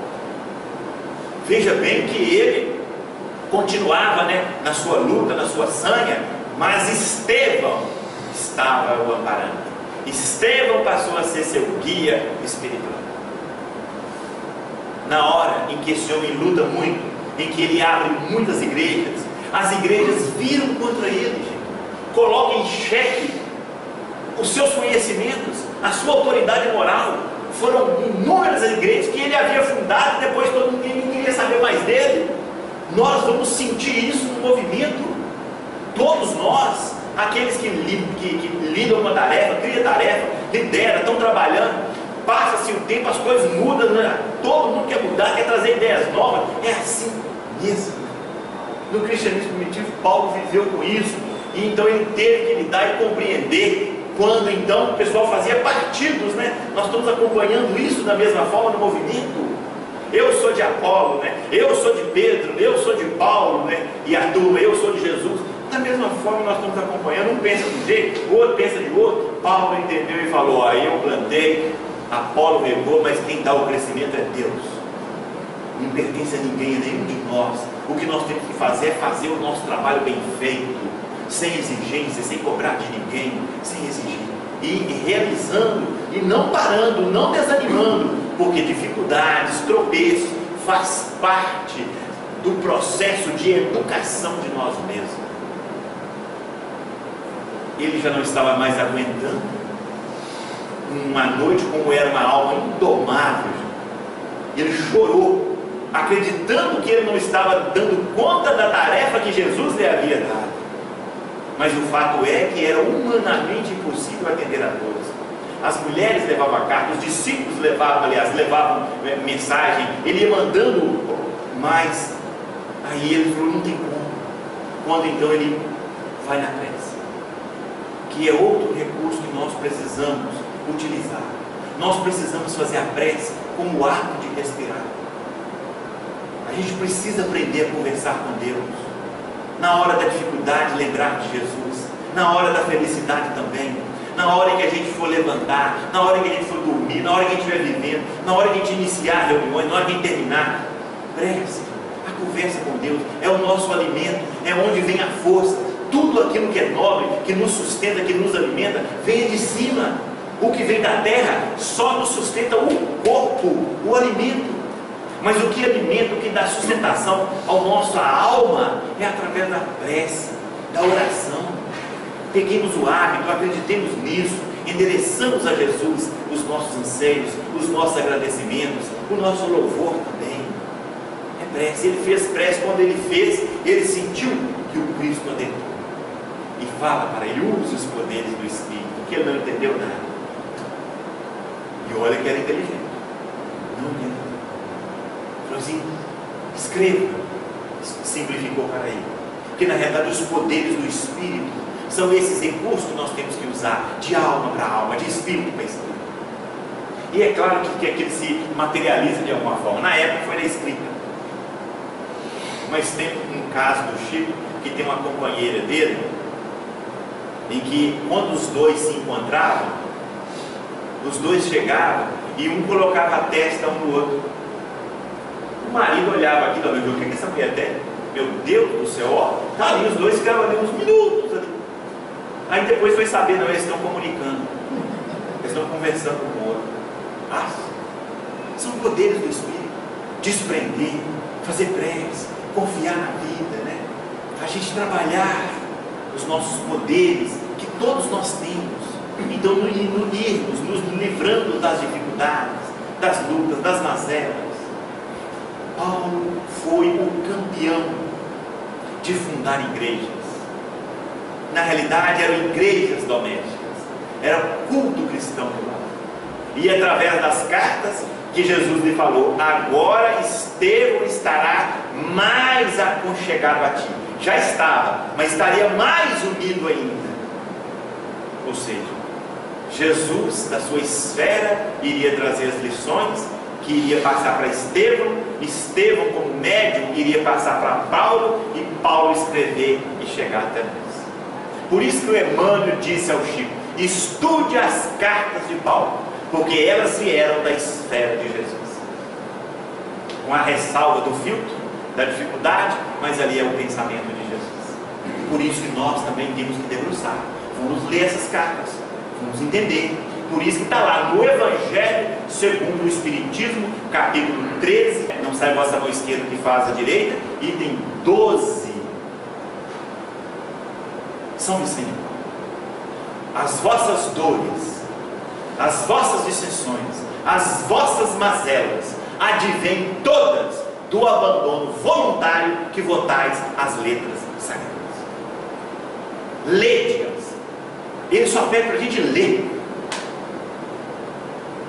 Speaker 1: Veja bem que ele continuava, né, na sua luta, na sua sanha, mas Estevão estava o amparando. Estevão passou a ser seu guia espiritual. Na hora em que esse homem luta muito, em que ele abre muitas igrejas, as igrejas viram contra ele, gente. Colocam em xeque os seus conhecimentos, a sua autoridade moral. Foram inúmeras igrejas que ele havia fundado e depois todo mundo queria saber mais dele. Nós vamos sentir isso no movimento. Todos nós, aqueles que lidam com a tarefa, cria tarefa, lidera, estão trabalhando. Passa-se o tempo, as coisas mudam, né? Todo mundo quer mudar, quer trazer ideias novas. É assim mesmo. No cristianismo primitivo, Paulo viveu com isso. E então ele teve que lidar e compreender. Quando então o pessoal fazia partidos, né? Nós estamos acompanhando isso da mesma forma no movimento. Eu sou de Apolo, né? Eu sou de Pedro, eu sou de Paulo, né? E a turma, eu sou de Jesus. Da mesma forma nós estamos acompanhando. Um pensa de um jeito, o outro pensa de outro. Paulo entendeu e falou: ó, eu plantei, Apolo regou, mas quem dá o crescimento é Deus. Não pertence a ninguém, a nenhum de nós. O que nós temos que fazer é fazer o nosso trabalho bem feito, sem exigência, sem cobrar de ninguém, sem exigir. E realizando, e não parando, não desanimando, porque dificuldades, tropeços, faz parte do processo de educação de nós mesmos. Ele já não estava mais aguentando. Uma noite, como era uma alma indomável, ele chorou, acreditando que ele não estava dando conta da tarefa que Jesus lhe havia dado. Mas o fato é que era humanamente impossível atender a todos. As mulheres levavam a carta, os discípulos levavam mensagem, ele ia mandando, mas aí ele falou: não tem como. Quando então ele vai na prece, que é outro recurso que nós precisamos utilizar. Nós precisamos fazer a prece como ato de respirar. A gente precisa aprender a conversar com Deus. Na hora da dificuldade, lembrar de Jesus. Na hora da felicidade também. Na hora em que a gente for levantar, na hora em que a gente for dormir, na hora que a gente estiver vivendo, na hora que a gente iniciar reuniões, na hora que a gente terminar. Prece, a conversa com Deus é o nosso alimento, é onde vem a força. Tudo aquilo que é nobre, que nos sustenta, que nos alimenta, vem de cima. O que vem da terra só nos sustenta o corpo, o alimento. Mas o que alimenta, o que dá sustentação ao nossa alma é através da prece, da oração. Peguemos o hábito, acreditemos nisso, endereçamos a Jesus os nossos anseios, os nossos agradecimentos, o nosso louvor também. É prece. Ele fez prece. Quando ele fez, ele sentiu que o Cristo adentrou. E fala para ele: use os poderes do Espírito, que ele não entendeu nada. E olha que era inteligente. Não entendeu. Falou assim: escreva. Simplificou para ele. Porque na realidade os poderes do Espírito são esses recursos que nós temos que usar, de alma para alma, de espírito para espírito. E é claro que aquilo se materializa de alguma forma. Na época foi na escrita. Mas tem um caso do Chico, que tem uma companheira dele, em que quando os dois se encontravam, os dois chegavam e um colocava a testa um no outro. O marido olhava aquilo e falava: o que essa mulher tem? Meu Deus do céu, ó, tá ali, os dois ficavam ali uns minutos ali. Aí depois foi saber: não, eles estão comunicando, eles estão conversando com o outro. Ah, são poderes do Espírito. Desprender, fazer prece, confiar na vida, né? A gente trabalhar os nossos poderes que todos nós temos. Então, nos livrando das dificuldades, das lutas, das mazelas. Paulo foi o campeão de fundar igrejas. na realidade eram igrejas domésticas, era o culto cristão do lar. E através das cartas que Jesus lhe falou: agora Estevão estará mais aconchegado a ti. Já estava, mas estaria mais unido ainda. Ou seja, Jesus, da sua esfera, iria trazer as lições, que iria passar para Estevão. Estevão, como médium, iria passar para Paulo, e Paulo escrever e chegar até nós. Por isso que o Emmanuel disse ao Chico: estude as cartas de Paulo, porque elas vieram da esfera de Jesus, com a ressalva do filtro, da dificuldade, mas ali é o pensamento de Jesus. Por isso que nós também temos que debruçar, vamos ler essas cartas, vamos entender. Por isso que está lá no Evangelho segundo o Espiritismo, capítulo 13, não sai a vossa mão esquerda que faz a direita, item 12. São Vicente de Paulo: as vossas dores, as vossas dissensões, as vossas mazelas advêm todas do abandono voluntário que votais às letras sagradas. Lede-as. Ele só pede para a gente ler.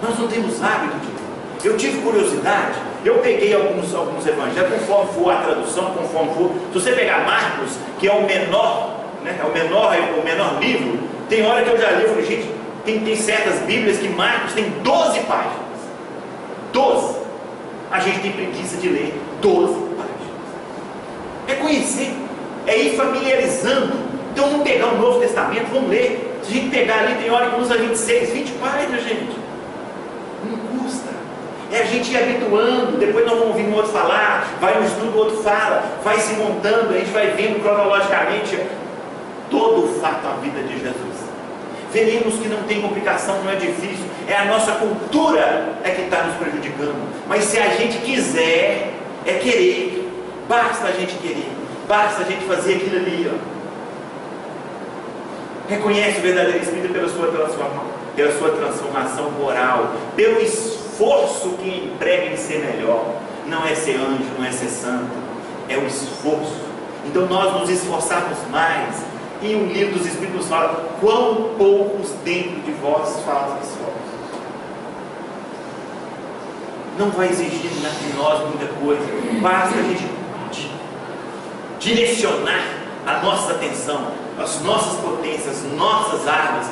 Speaker 1: Nós não temos hábito de ler. Eu tive curiosidade, eu peguei alguns evangelhos, conforme for a tradução, conforme for. Se você pegar Marcos, que é o menor, né, é o menor livro, tem hora que eu já li, eu falei: gente, tem certas bíblias que Marcos tem 12 páginas. 12. A gente tem preguiça de ler 12 páginas. É conhecer, é ir familiarizando. Então vamos pegar o Novo Testamento, vamos ler. Se a gente pegar ali, tem hora que usa 26, 20 páginas, gente. Não custa. É a gente ir habituando. Depois nós vamos ouvir um outro falar, vai um estudo, o outro fala, vai se montando, a gente vai vendo cronologicamente todo o fato da vida de Jesus. Veremos que não tem complicação, não é difícil. É a nossa cultura que está nos prejudicando. Mas se a gente quiser, é querer. Basta a gente querer, basta a gente fazer aquilo ali, ó. Reconhece o verdadeiro Espírito pela sua transformação moral, pelo esforço que emprega em ser melhor. Não é ser anjo, não é ser santo, é o esforço. Então nós nos esforçarmos mais. E o livro dos Espíritos nos fala: quão poucos dentro de vós fazem esforços. Não vai exigir de nós muita coisa, basta a gente direcionar a nossa atenção, as nossas potências, nossas armas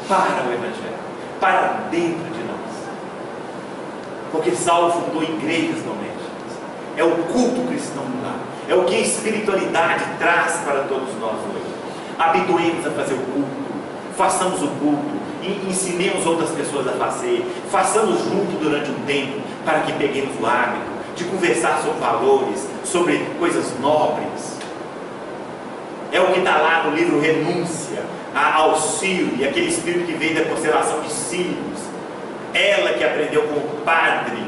Speaker 1: para o Evangelho, para dentro de nós. Porque Saulo fundou igrejas domésticas, é o culto cristão do lar, é o que a espiritualidade traz para todos nós hoje. Habituemos a fazer o culto, façamos o culto, e ensinemos outras pessoas a fazer, façamos junto durante um tempo, para que peguemos o hábito de conversar sobre valores, sobre coisas nobres. É o que está lá no livro Renúncia, a Alcírio, aquele espírito que veio da constelação de Sírios, ela que aprendeu com o padre,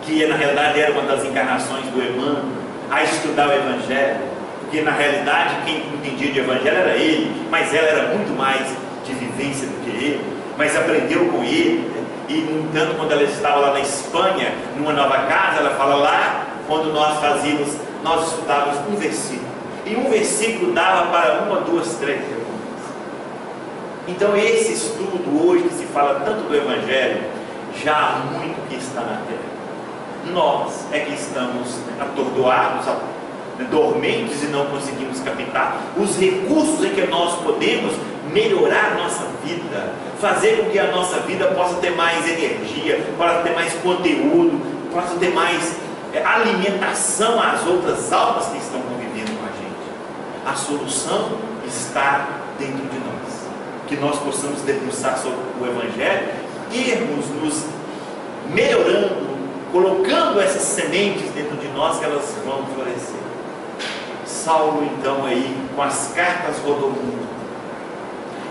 Speaker 1: que na realidade era uma das encarnações do Emmanuel, a estudar o Evangelho. Porque na realidade quem entendia de Evangelho era ele, mas ela era muito mais de vivência do que ele, mas aprendeu com ele, né? E no entanto, quando ela estava lá na Espanha, numa nova casa, ela fala: lá quando nós estudávamos um versículo, e um versículo dava para uma, duas, três perguntas. Então esse estudo hoje, que se fala tanto do Evangelho, já há muito que está na terra. Nós é que estamos atordoados, dormentes, e não conseguimos captar os recursos em que nós podemos melhorar a nossa vida, fazer com que a nossa vida possa ter mais energia, possa ter mais conteúdo, possa ter mais alimentação às outras almas que estão convivendo com a gente. A solução está dentro de nós, que nós possamos debruçar sobre o Evangelho, irmos nos melhorando, colocando essas sementes dentro de nós, que elas vão florescer. Saulo, então, aí, com as cartas rodou o mundo.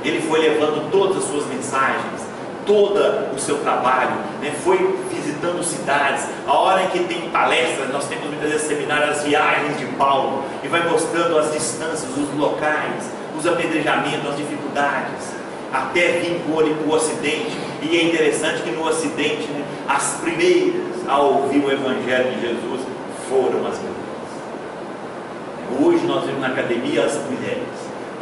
Speaker 1: Ele foi levando todas as suas mensagens, todo o seu trabalho, né? Foi visitando cidades. A hora em que tem palestras, nós temos muitas vezes seminários, as viagens de Paulo, e vai mostrando as distâncias, os locais, os apedrejamentos, as dificuldades, até vir para o Ocidente. E é interessante que no Ocidente, né, as primeiras a ouvir o Evangelho de Jesus foram as mulheres. Hoje nós vemos na academia as mulheres,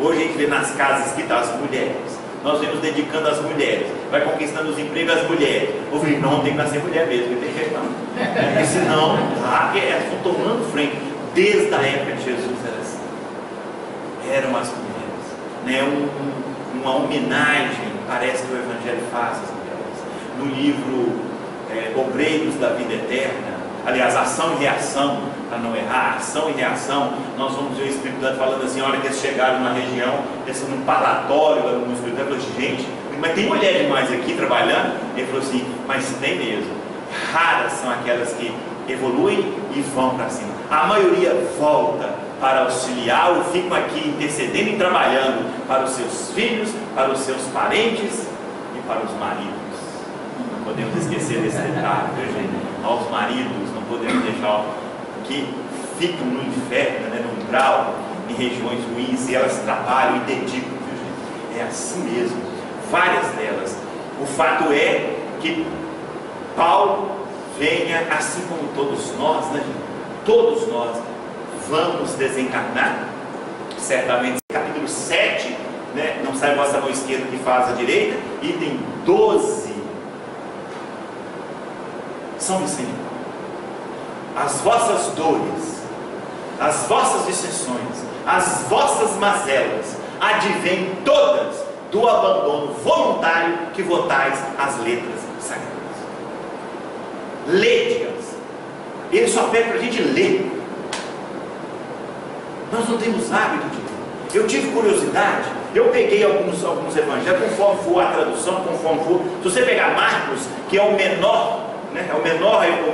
Speaker 1: Hoje a gente vê nas casas escritas as mulheres. Nós vemos dedicando às mulheres, vai conquistando os empregos às mulheres. Eu falei, não, tem que nascer mulher mesmo, não tem jeito não. Porque senão, elas estão tomando frente. Desde a época de Jesus era assim. Eram as mulheres, né? Uma homenagem, parece que o Evangelho faz às mulheres. No livro Obreiros da Vida Eterna, aliás, ação e reação, para não errar, ação e reação, nós vamos ver o Espírito Santo falando assim, a hora que eles chegaram numa região, eles num palatório, lá no Espírito Santo, falou assim, gente, mas tem mulher demais aqui trabalhando? Ele falou assim, mas tem mesmo. Raras são aquelas que evoluem e vão para cima. A maioria volta para auxiliar ou ficam aqui intercedendo e trabalhando para os seus filhos, para os seus parentes e para os maridos. Não podemos esquecer desse detalhe, viu, gente? Aos maridos, não podemos deixar que ficam no inferno, né, no umbral, em regiões ruins, e elas trabalham e dedicam, viu, gente? É assim mesmo, várias delas. O fato é que Paulo venha, assim como todos nós, né, gente? Todos nós vamos desencarnar, certamente, capítulo 7, né, não sai a vossa mão esquerda que faz a direita, item 12, São Vicente de Paulo. As vossas dores, as vossas dissensões, as vossas mazelas, advêm todas do abandono voluntário que votais as letras sagradas. Lede-as. Ele só pede para a gente ler. Nós não temos hábito de ler. Eu tive curiosidade, eu peguei alguns evangelhos, conforme for a tradução, conforme for. Se você pegar Marcos, que é o menor, né, é o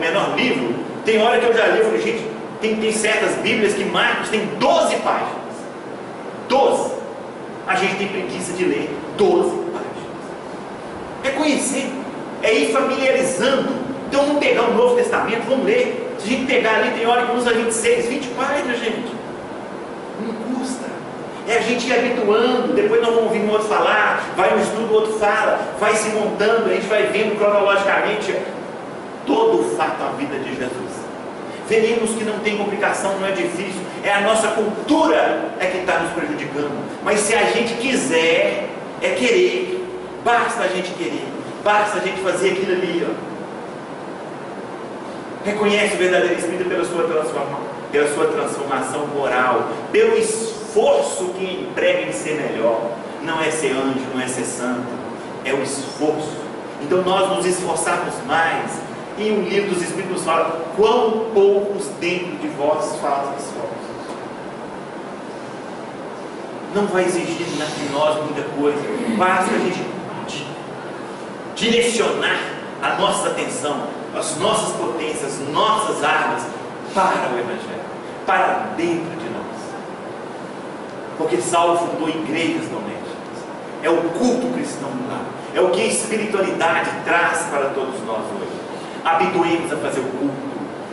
Speaker 1: menor livro, tem hora que eu já li, eu falei, gente, tem certas bíblias que Marcos tem 12 páginas. 12. A gente tem preguiça de ler 12 páginas. É conhecer, é ir familiarizando. Então vamos pegar o Novo Testamento, vamos ler. Se a gente pegar ali, tem hora que usa 26, 20 páginas, gente. Não custa. É a gente ir habituando, depois nós vamos ouvir um outro falar, vai no estudo, o outro fala, vai se montando, a gente vai vendo cronologicamente todo o fato da vida de Jesus. Veremos que não tem complicação, não é difícil, é a nossa cultura que está nos prejudicando. Mas se a gente quiser, é querer, basta a gente querer, basta a gente fazer aquilo ali, ó. Reconhece o verdadeiro Espírito pela sua transformação moral, pelo esforço que emprega em ser melhor. Não é ser anjo, não é ser santo, é o esforço. Então nós nos esforçarmos mais. E o livro dos Espíritos fala, quão poucos dentro de vós fazem esforços. Não vai exigir de nós muita coisa, basta a gente direcionar a nossa atenção, as nossas potências, nossas armas para o Evangelho, para dentro de nós. Porque Saulo fundou igrejas domésticas, é o culto cristão do lar, é o que a espiritualidade traz para todos nós hoje. Habituemos a fazer o culto,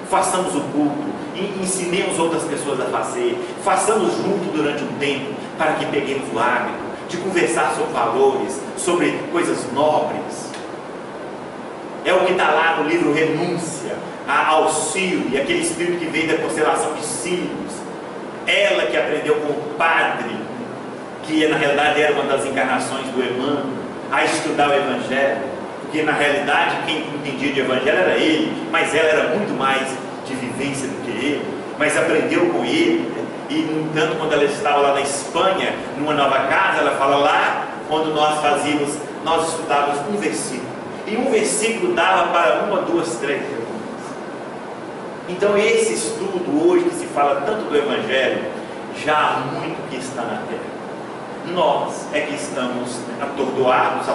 Speaker 1: façamos o culto, ensinemos outras pessoas a fazer, façamos junto durante um tempo, para que peguemos o hábito de conversar sobre valores, sobre coisas nobres. É o que está lá no livro Renúncia, a Alcíone, aquele espírito que veio da constelação de Sirius, ela que aprendeu com o padre, que na realidade era uma das encarnações do Emmanuel, a estudar o Evangelho. Porque na realidade quem entendia de Evangelho era ele, mas ela era muito mais de vivência do que ele, mas aprendeu com ele. E no entanto, quando ela estava lá na Espanha, numa nova casa, ela fala lá, quando nós estudávamos um versículo, e um versículo dava para uma, duas, três perguntas. Então esse estudo hoje que se fala tanto do Evangelho, já há muito que está na terra. Nós é que estamos atordoados,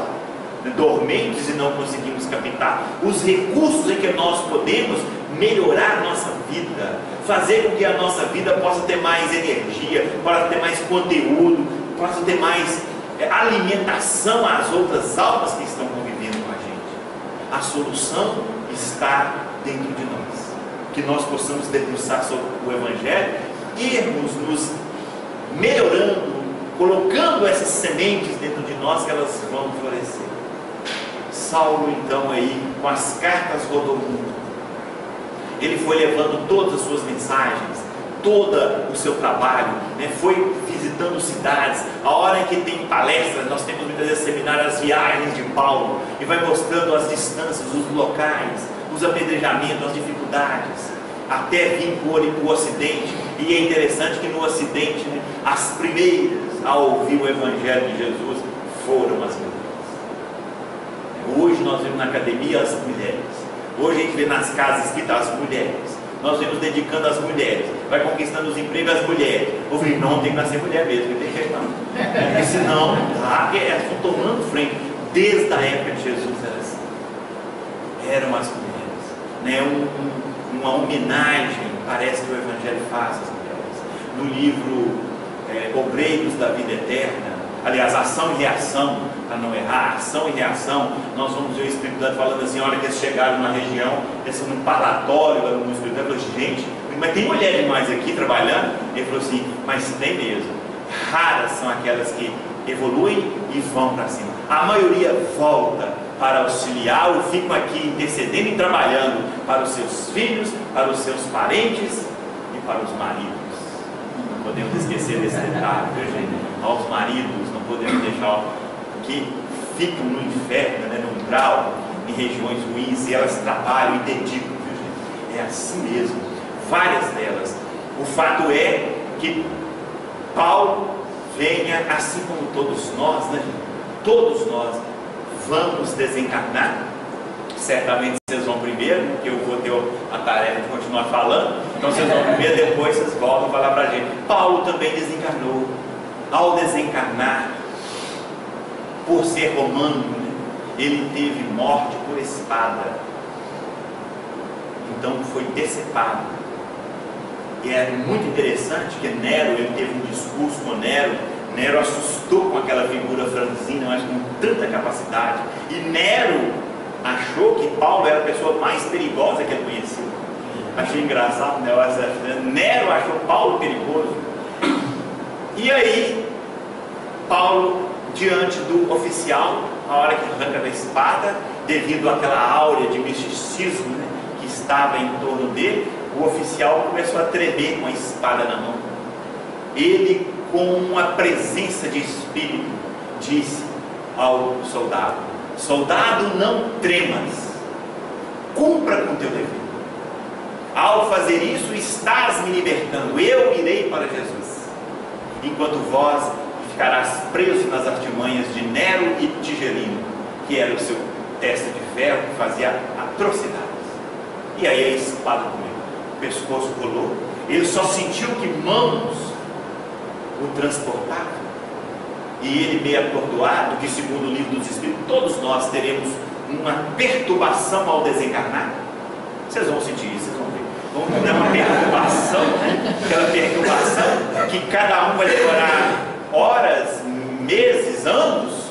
Speaker 1: dormentes e não conseguimos captar os recursos em que nós podemos melhorar a nossa vida, fazer com que a nossa vida possa ter mais energia, possa ter mais conteúdo, possa ter mais alimentação às outras almas que estão convivendo com a gente. A solução está dentro de nós, que nós possamos debruçar sobre o Evangelho, irmos nos melhorando, colocando essas sementes dentro de nós, que elas vão florescer. Saulo então aí, com as cartas rodou o mundo. Ele foi levando todas as suas mensagens, todo o seu trabalho, né? Foi visitando cidades. A hora em que tem palestras, nós temos muitas vezes seminários, as viagens de Paulo, e vai mostrando as distâncias, os locais, os apedrejamentos, as dificuldades, até vir por o Ocidente. E é interessante que no Ocidente, né, as primeiras a ouvir o Evangelho de Jesus foram as mulheres. Hoje nós vemos na academia as mulheres. Hoje a gente vê nas casas escritas as mulheres. Nós vemos dedicando às mulheres. Vai conquistando os empregos às mulheres. Eu falei, não, tem que nascer mulher mesmo, não tem jeito não. Porque senão, elas estão tomando frente. Desde a época de Jesus, elas eram as mulheres, né? Uma homenagem, parece que o Evangelho faz às mulheres. No livro Obreiros da Vida Eterna, aliás, ação e reação, para não errar, ação e reação, nós vamos ver o Espírito Santo falando assim, olha que eles chegaram na região, eles são num palatório, lá no Espírito Santo, falou, gente, mas tem mulher demais aqui trabalhando? Ele falou assim, mas tem mesmo. Raras são aquelas que evoluem e vão para cima. A maioria volta para auxiliar ou ficam aqui intercedendo e trabalhando para os seus filhos, para os seus parentes e para os maridos. Não podemos esquecer desse detalhe, viu, gente? Aos maridos, não podemos deixar que ficam no inferno, né, no umbral, em regiões ruins, e elas trabalham e dedicam, viu, gente? É assim mesmo, várias delas. O fato é que Paulo venha, assim como todos nós, né, gente? Todos nós vamos desencarnar. Certamente vocês vão primeiro, porque eu vou ter a tarefa de continuar falando. Então vocês vão primeiro, depois vocês voltam a falar para a gente. Paulo também desencarnou. Ao desencarnar, por ser romano, né, ele teve morte por espada. Então foi decepado. E é muito interessante que Nero, ele teve um discurso com Nero. Nero assustou com aquela figura franzina, mas com tanta capacidade. E Nero achou que Paulo era a pessoa mais perigosa que ele conhecia. Achei engraçado, né? Nero achou Paulo perigoso. E aí, Paulo, diante do oficial, a hora que arranca da espada, devido àquela áurea de misticismo, né, que estava em torno dele, o oficial começou a tremer com a espada na mão. Ele, com uma presença de espírito, disse ao soldado: soldado, não tremas, cumpra com teu dever. Ao fazer isso, estás me libertando, eu irei para Jesus, enquanto vós ficarás preso nas artimanhas de Nero e Tigelino, que era o seu testa de ferro que fazia atrocidades. E aí a espada comeu, o pescoço rolou, ele só sentiu que mãos o transportavam, e ele, meio atordoado, que segundo o livro dos Espíritos, todos nós teremos uma perturbação ao desencarnar. Vocês vão sentir isso, vocês vão ver. Vamos ter uma perturbação, né? Aquela perturbação que cada um vai demorar horas, meses, anos.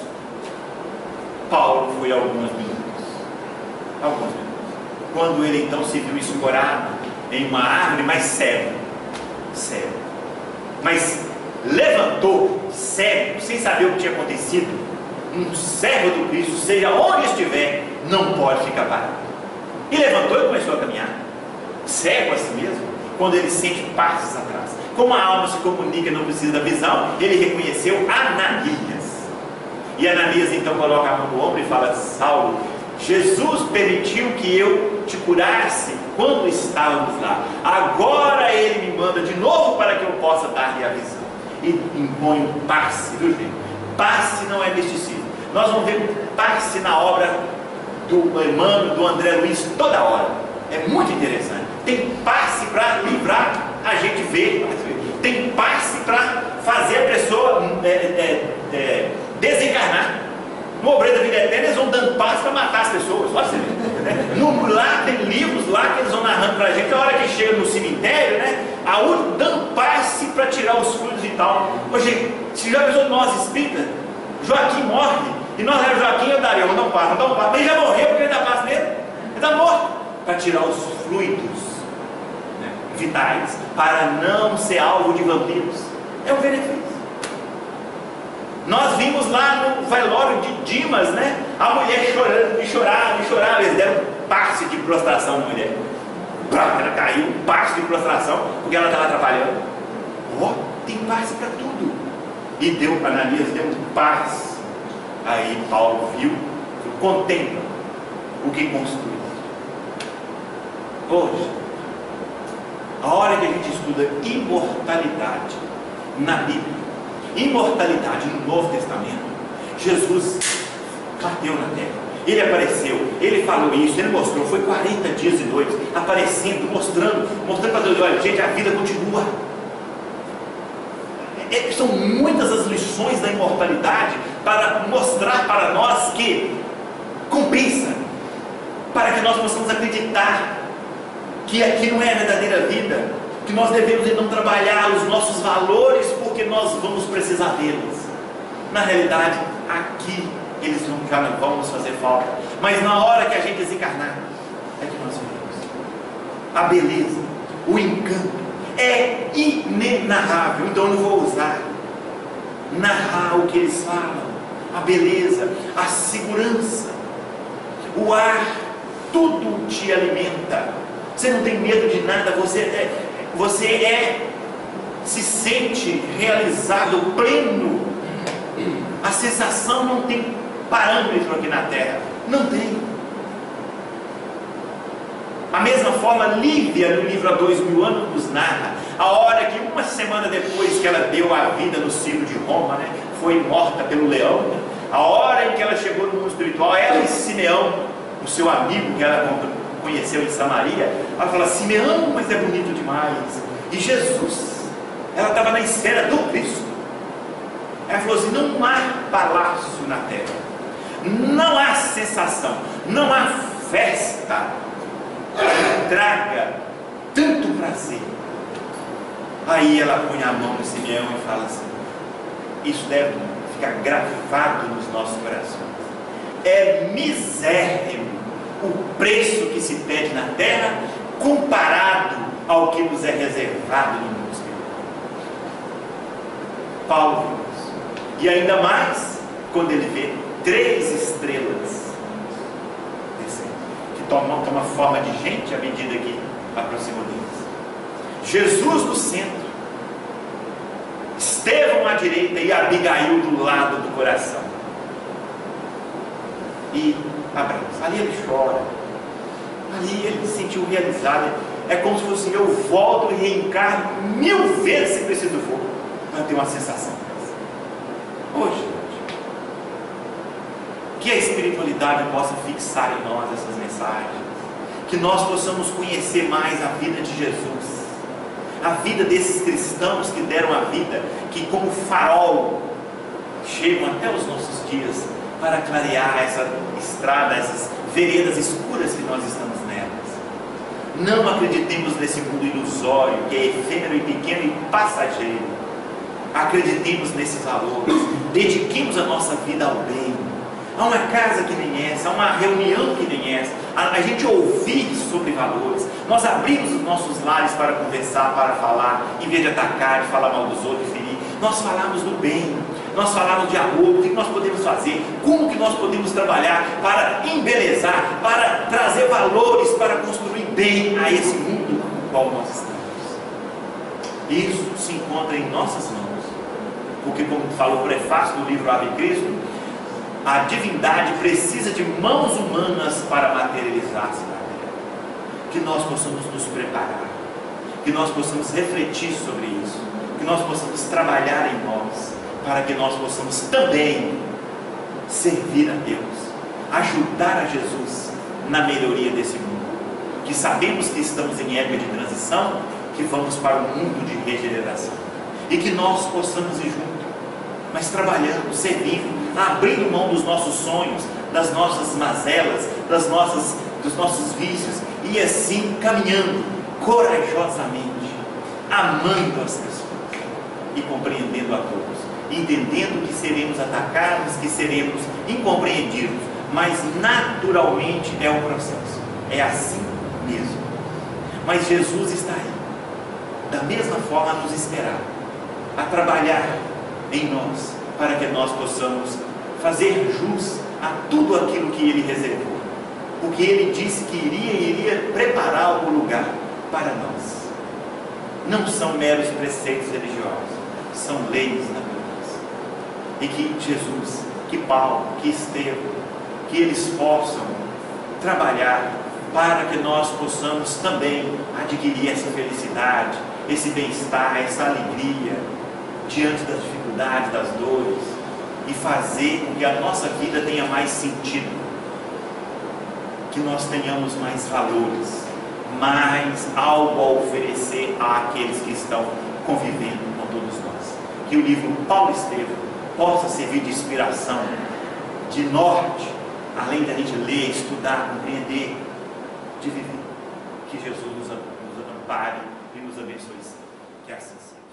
Speaker 1: Paulo foi alguns minutos. Alguns minutos. Quando ele então se viu escorado em uma árvore, mas cego, mas levantou, cego, sem saber o que tinha acontecido. Um servo do Cristo, seja onde estiver, não pode ficar parado. E levantou e começou a caminhar, cego assim mesmo. Quando ele sente passos atrás, como a alma se comunica e não precisa da visão, ele reconheceu Ananias. E Ananias então coloca a mão no ombro e fala: Saulo, Jesus permitiu que eu te curasse quando estávamos lá. Agora Ele me manda de novo para que eu possa dar-lhe a visão. E impõe um passe, viu, gente? Passe não é misticismo. Nós vamos ver passe na obra do Emmanuel, do André Luiz, toda hora. É muito interessante. Tem passe para livrar a gente ver. Tem passe para fazer a pessoa desencarnar. No Obreiro da Vida Eterna eles vão dando passe para matar as pessoas. Olha você ver. Lá tem livros lá que eles vão narrando para a gente. A hora que chega no cemitério, né, dando passe para tirar os fluidos e tal. Hoje, se já pensou nós espíritas, Joaquim morre, e nós era Joaquim, eu daria, vamos dar um passe. Mas ele já morreu, porque ele dá passe nele. Ele está morto. Para tirar os fluidos, né, vitais, para não ser alvo de vampiros. É um benefício. Nós vimos lá no velório de Dimas, né, a mulher chorando, e chorava, eles deram passe de prostração à mulher. ela caiu, um passo de prostração, porque ela estava atrapalhando. Tem passe para tudo. E Ananias deu um passe. Aí Paulo viu, contempla o que construiu. Hoje, a hora que a gente estuda imortalidade na Bíblia, imortalidade no Novo Testamento, Jesus bateu na terra. Ele apareceu, ele falou isso, ele mostrou, foi 40 dias e noites, aparecendo, mostrando para Deus, olha gente, a vida continua. São muitas as lições da imortalidade para mostrar para nós que compensa, para que nós possamos acreditar que aqui não é a verdadeira vida, que nós devemos então trabalhar os nossos valores, porque nós vamos precisar deles. Na realidade, aqui eles já não vão nos fazer falta, mas na hora que a gente desencarnar, é que nós vemos a beleza, o encanto é inenarrável. Então eu não vou usar narrar o que eles falam, a beleza, a segurança, o ar, tudo te alimenta. Você não tem medo de nada, você se sente realizado, pleno. A sensação não tem parâmetro aqui na Terra, não tem. A mesma forma, Lívia, no livro Há 2000 anos, nos narra a hora que, uma semana depois que ela deu a vida no circo de Roma, foi morta pelo leão, a hora em que ela chegou no mundo espiritual, ela e Simeão, o seu amigo que ela conheceu em Samaria, ela fala: Simeão, mas é bonito demais. E Jesus, ela estava na esfera do Cristo. Ela falou assim: não há palácio na terra, não há sensação, não há festa que traga tanto prazer. Aí ela põe a mão no Simeão e fala assim: isso deve ficar gravado nos nossos corações. É misérrimo o preço que se pede na terra comparado ao que nos é reservado no mundo espiritual. Paulo viu isso, e ainda mais quando ele vê 3 estrelas descendo, que tomam forma de gente à medida que aproximam deles. Jesus no centro, Estevão à direita e Abigail do lado do coração. E abraça. Ali ele chora, ali ele se sentiu realizado. É como se fosse: eu volto e reencarno 1000 vezes se preciso for, para ter uma sensação dessa. Hoje, que a espiritualidade possa fixar em nós essas mensagens, que nós possamos conhecer mais a vida de Jesus, a vida desses cristãos que deram a vida, que como farol chegam até os nossos dias para clarear essa estrada, essas veredas escuras que nós estamos nelas. Não acreditemos nesse mundo ilusório que é efêmero e pequeno e passageiro. Acreditemos nesses valores, dediquemos a nossa vida ao bem. Há uma casa que nem essa, há uma reunião que nem essa, a gente ouvir sobre valores, nós abrimos os nossos lares para conversar, para falar, em vez de atacar, de falar mal dos outros, de ferir. Nós falamos do bem, nós falamos de amor, o que nós podemos fazer, como que nós podemos trabalhar para embelezar, para trazer valores, para construir bem a esse mundo no qual nós estamos. Isso se encontra em nossas mãos, porque, como falou o prefácio do livro Ave Cristo, a divindade precisa de mãos humanas para materializar-se na terra. Que nós possamos nos preparar, que nós possamos refletir sobre isso, que nós possamos trabalhar em nós, para que nós possamos também servir a Deus, ajudar a Jesus na melhoria desse mundo, que sabemos que estamos em época de transição, que vamos para um mundo de regeneração, e que nós possamos ir juntos, mas trabalhando, servindo, abrindo mão dos nossos sonhos, das nossas mazelas, dos nossos vícios, e assim caminhando corajosamente, amando as pessoas e compreendendo a todos, entendendo que seremos atacados, que seremos incompreendidos, mas naturalmente é um processo, é assim mesmo. Mas Jesus está aí, da mesma forma, a nos esperar, a trabalhar em nós, para que nós possamos fazer jus a tudo aquilo que Ele reservou, porque Ele disse que iria preparar o lugar para nós. Não são meros preceitos religiosos, são leis naturais. E que Jesus, que Paulo, que Estevão, que eles possam trabalhar para que nós possamos também adquirir essa felicidade, esse bem-estar, essa alegria diante das dificuldades, das dores, e fazer com que a nossa vida tenha mais sentido, que nós tenhamos mais valores, mais algo a oferecer àqueles que estão convivendo com todos nós. Que o livro Paulo Estevão possa servir de inspiração, de norte, além da gente ler, estudar, compreender, de viver. Que Jesus nos ampare e nos abençoe. Que assim seja.